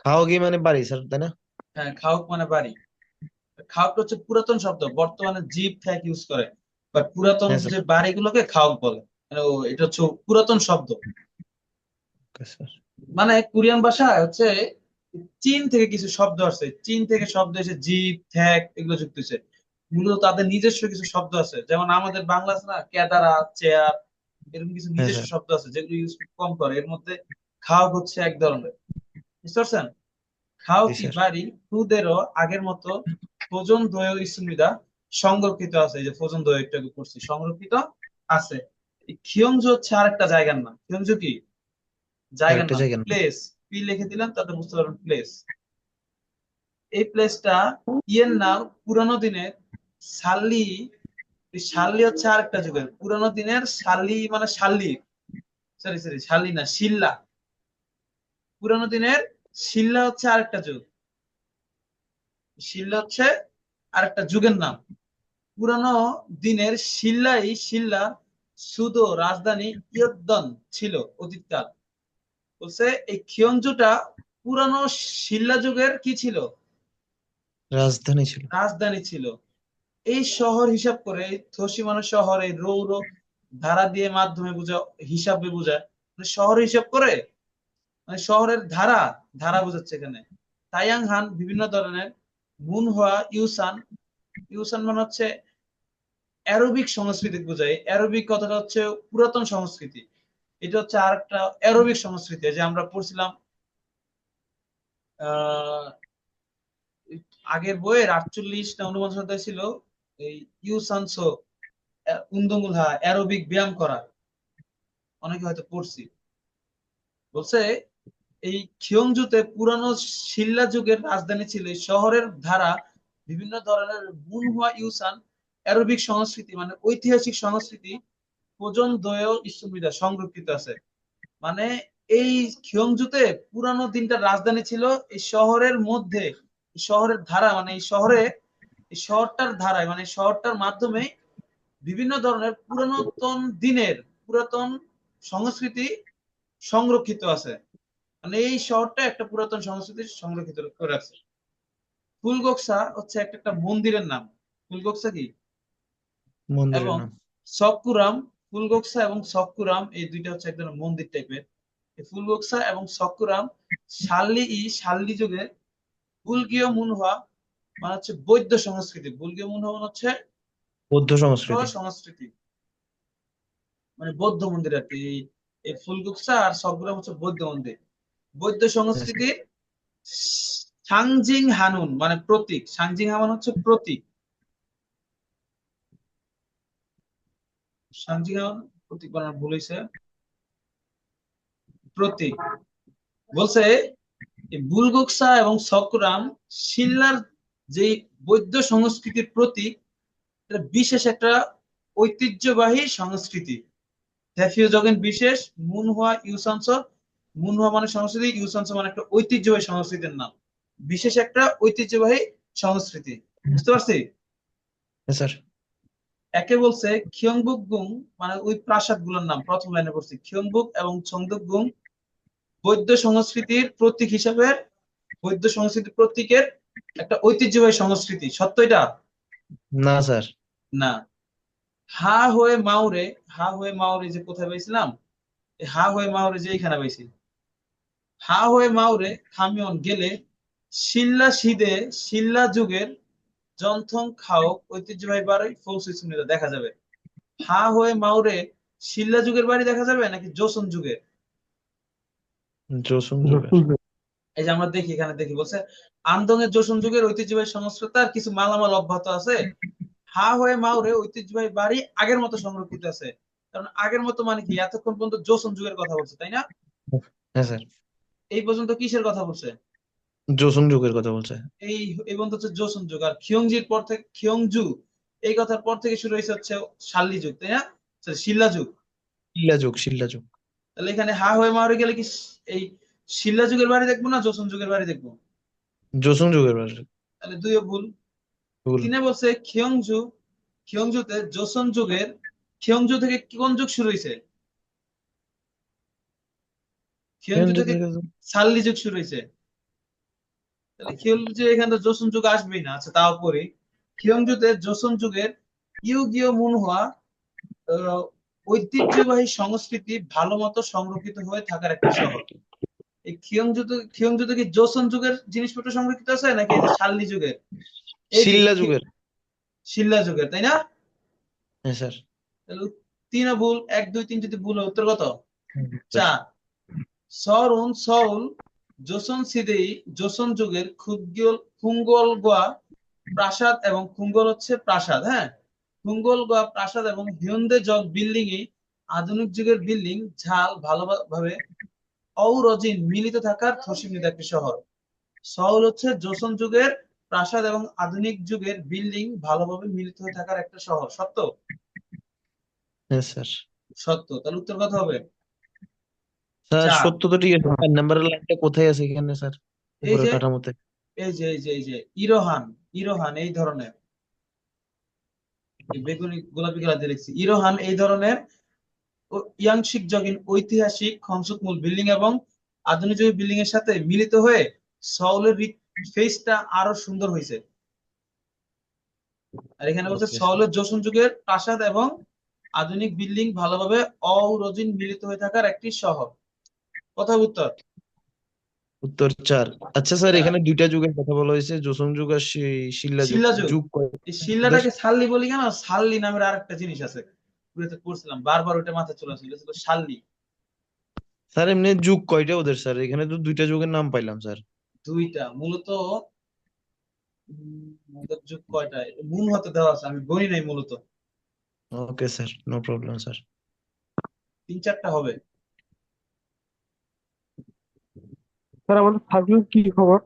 খাও কি মানে বাড়ি স্যার, তাই না? হ্যাঁ, খাওক মানে বাড়ি। খাওক হচ্ছে পুরাতন শব্দ, বর্তমানে জিপ ফ্যাক ইউজ করে, বাট পুরাতন হ্যাঁ স্যার। যে বাড়িগুলোকে খাওক বলে। মানে এটা হচ্ছে পুরাতন শব্দ। Okay sir. মানে কোরিয়ান ভাষায় হচ্ছে চীন থেকে কিছু শব্দ আসছে, চীন থেকে শব্দ এসে জিপ থ্যাক এগুলো যুক্ত হয়েছে। মূলত তাদের নিজস্ব কিছু শব্দ আছে, যেমন আমাদের বাংলা আছে না কেদারা, চেয়ার, এরকম কিছু হ্যাঁ নিজস্ব স্যার। শব্দ আছে যেগুলো ইউজ কম করে। এর মধ্যে খাওক হচ্ছে এক ধরনের, বুঝতে পারছেন? খাও জি কি স্যার। বাড়ি খুদেরও আগের মতো ফোজন দয় সুবিধা সংরক্ষিত আছে। এই যে ফোজন দয় একটু করছি, সংরক্ষিত আছে। এই খিয়ংজু হচ্ছে আরেকটা জায়গার নাম। খিয়ংজু কি? জায়গার আরেকটা নাম, জায়গা না। প্লেস। পি লিখে দিলাম তাতে বুঝতে পারবেন প্লেস। এই প্লেসটা ইয়ের নাম পুরানো দিনের শাল্লি। এই শাল্লি হচ্ছে আরেকটা যুগের পুরানো দিনের শাল্লি মানে শাল্লি, সরি সরি শাল্লি না, শিল্লা। পুরানো দিনের শিল্লা হচ্ছে আরেকটা যুগ। শিল্লা হচ্ছে আরেকটা যুগের নাম। পুরানো দিনের শিল্লা সুদো রাজধানী ইয়দ্দন ছিল অতীতকাল। বলছে এই খিয়ংজুটা পুরানো শিল্লা যুগের কি ছিল? রাজধানী ছিল। রাজধানী ছিল। এই শহর হিসাব করে থোশিমানো শহর এই রৌর ধারা দিয়ে মাধ্যমে হিসাবে বোঝায়, মানে শহর হিসাব করে, মানে শহরের ধারা ধারা বোঝাচ্ছে এখানে। তাইয়াং হান বিভিন্ন ধরনের, মুনহোয়া ইউসান, ইউসান মানে হচ্ছে অ্যারোবিক সংস্কৃতি বোঝায়। অ্যারোবিক কথাটা হচ্ছে পুরাতন সংস্কৃতি, এটা হচ্ছে আর একটা অ্যারোবিক সংস্কৃতি, যে আমরা পড়ছিলাম আহ আগের বইয়ের 48 না 49 অধ্যায় ছিল এই ইউসানসো উন্দুমুলহা, অ্যারোবিক ব্যায়াম করা, অনেকে হয়তো পড়ছি। বলছে এই খিয়ংজুতে পুরানো শিল্লা যুগের রাজধানী ছিল। এই শহরের ধারা বিভিন্ন ধরনের মুনহুয়া ইউসান অ্যারোবিক সংস্কৃতি, মানে ঐতিহাসিক সংস্কৃতি প্রজন্মদ্বয় স্তম্ভিত সংরক্ষিত আছে। মানে এই খিয়ংজুতে পুরানো দিনটা রাজধানী ছিল। এই শহরের মধ্যে, এই শহরের ধারা, মানে এই শহরটার ধারায়, মানে শহরটার মাধ্যমে বিভিন্ন ধরনের পুরাতন সংস্কৃতি সংরক্ষিত আছে। মানে এই শহরটা একটা পুরাতন সংস্কৃতি সংরক্ষিত করে আছে। ফুলগোকসা হচ্ছে একটা মন্দিরের নাম। ফুলগোকসা কি? মন্দিরের এবং নাম। সককুরাম, ফুলগোকসা এবং সককুরাম এই দুইটা হচ্ছে এক ধরনের মন্দির টাইপের। এই ফুলগোকসা এবং সককুরাম শাল্লি যুগে বুলগীয় মুনহোয়া মানে হচ্ছে বৌদ্ধ সংস্কৃতি। বুলগীয় মুনহোয়া মানে হচ্ছে বৌদ্ধ সংস্কৃতি। সংস্কৃতি, মানে বৌদ্ধ মন্দির আর কি। এই ফুলগোকসা আর সককুরাম হচ্ছে বৌদ্ধ মন্দির। বৌদ্ধ সংস্কৃতির সাংজিং হানুন মানে প্রতীক। সাংজিং হানুন হচ্ছে প্রতীক। সাংজিং হানুন প্রতীক বানানো ভুল হয়েছে, প্রতীক। বলছে এই বুলগোকসা এবং সককুরাম শিল্লার যে বৌদ্ধ সংস্কৃতির প্রতীক, এটা বিশেষ একটা ঐতিহ্যবাহী সংস্কৃতি। থেফিও জগেন বিশেষ মুনহুয়া ইউসানস, মুনহুয়া মানে সংস্কৃতি, ইউসানস মানে একটা ঐতিহ্যবাহী সংস্কৃতির নাম, বিশেষ একটা ঐতিহ্যবাহী সংস্কৃতি। বুঝতে পারছি? স্যার। একে বলছে খিয়ংবুক গুং, মানে ওই প্রাসাদ গুলোর নাম। প্রথম লাইনে পড়ছি খিয়ংবুক এবং ছংদুক গুং বৌদ্ধ সংস্কৃতির প্রতীক হিসাবে, বৌদ্ধ সংস্কৃতির প্রতীকের একটা ঐতিহ্যবাহী সংস্কৃতি। সত্য এটা? না স্যার। না। হা হয়ে মাউরে যে কোথায় পাইছিলাম, হা হয়ে মাউরে যে এখানে পাইছি। হা হয়ে মাউরে খামিয়ন গেলে শিল্লা যুগের জন্থং খাওক ঐতিহ্যবাহী বাড়ি ফৌসিসুনিরা দেখা যাবে। হা হয়ে মাউরে শিল্লা যুগের বাড়ি দেখা যাবে নাকি জোসন যুগের? জোসুন যুগের। এই যে আমরা দেখি, এখানে দেখি বলছে আন্দং এর জোসন যুগের ঐতিহ্যবাহী সংস্কৃতি আর কিছু মালামাল অব্যাহত আছে। হা হয়ে মাউরে ঐতিহ্যবাহী বাড়ি আগের মতো সংরক্ষিত আছে। কারণ আগের মতো মানে কি, এতক্ষণ পর্যন্ত জোসন যুগের কথা বলছে, তাই না? হ্যাঁ স্যার। এই পর্যন্ত কিসের কথা বলছে? জোসুন যুগের কথা বলছে। এই পর্যন্ত হচ্ছে জোসন যুগ। আর খিয়ংজির পর থেকে খিয়ংজু এই কথার পর থেকে শুরু হয়েছে হচ্ছে শাল্লি যুগ, তাই না? শিল্লা যুগ। শিল্লা যুগ। তাহলে এখানে হা হয়ে মাউরে গেলে কি এই শিল্লা যুগের বাড়ি দেখবো না জোসন যুগের বাড়ি দেখবো? জোসুন যুগের বাড়ি। তাহলে দুইও ভুল। ভুল। তিনে বলছে খিয়ংজুতে জোসন যুগের, খিয়ংজু থেকে কোন যুগ শুরু হয়েছে? খিয়ংজু থেকে শাল্লি যুগ শুরু হয়েছে। তাহলে খিয়ংজু এখানে তো জোসন যুগ আসবেই না। আচ্ছা তাও পরে খিয়ংজুতে জোসন যুগের ইউগীয় মুনহুয়া ঐতিহ্যবাহী সংস্কৃতি ভালো মতো সংরক্ষিত হয়ে থাকার একটা শহর। এই খিয়ংজুতে কি জোসন যুগের জিনিসপত্র সংরক্ষিত আছে নাকি এই যে শাল্লি যুগের? শিল্লা যুগের। শিল্লা যুগের, তাই না? হ্যাঁ স্যার। তাহলে 3 ভুল, 1 2 3 যদি ভুল হয় উত্তর কত? 4। সরুন সউল জোসন সিদেই জোসন যুগের খুঙ্গলগোয়া প্রাসাদ এবং খুঙ্গল হচ্ছে প্রাসাদ, হ্যাঁ, খুঙ্গলগোয়া প্রাসাদ এবং হিউন্দে জগ বিল্ডিং এ আধুনিক যুগের বিল্ডিং ঝাল ভালোভাবে ঔরজিন মিলিত থাকার থসিমিত একটি শহর। সউল হচ্ছে জোসন যুগের প্রাসাদ এবং আধুনিক যুগের বিল্ডিং ভালোভাবে মিলিত হয়ে থাকার একটা শহর। সত্য? হ্যাঁ স্যার। সত্য। তাহলে উত্তর কত হবে? স্যার 4। সত্য তো ঠিক আছে। 4 নাম্বারের লাইনটা কোথায় আছে এখানে স্যার? এই উপরের যে কাঠামোতে। এই যে ইরোহান এই ধরনের, বেগুনি গোলাপি কালার দিয়ে লিখছি, ইরোহান এই ধরনের ইয়াংশিক জগিন ঐতিহাসিক খনসুকমূল বিল্ডিং এবং আধুনিক যুগের বিল্ডিং এর সাথে মিলিত হয়ে সউলের ফেসটা আরো সুন্দর হয়েছে। আর এখানে বলছে ওকে সউলের যোশন যুগের প্রাসাদ এবং আধুনিক বিল্ডিং ভালোভাবে অরোজিন মিলিত হয়ে থাকার একটি শহর। কথা উত্তর। উত্তর 4। আচ্ছা স্যার, হ্যাঁ, এখানে দুইটা যুগের কথা বলা হয়েছে, যোসন যুগ আর শিল্লা যুগ। শিল্লা যুগ। যুগ কয়? এই শিল্লাটাকে সাল্লি বলি কেন? সাল্লি নামের আরেকটা জিনিস আছে, বুয়েটে পড়ছিলাম, বারবার ওটা মাথায় চলে আসছিল, এটা ছিল সাল্লি। স্যার এমনি যুগ কয়টা ওদের স্যার? এখানে তো দুইটা যুগের নাম পাইলাম স্যার। দুইটা মূলত। ওদের যুগ কয়টা মূল হতে দেওয়া আছে, আমি গণি নাই মূলত। Okay sir, no problem sir. 3-4টা হবে। স্যার আমাদের সার্ভিস কি খবর?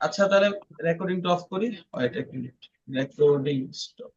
আচ্ছা তাহলে রেকর্ডিংটা অফ করি। ওয়েট এক মিনিট, রেকর্ডিং স্টপ।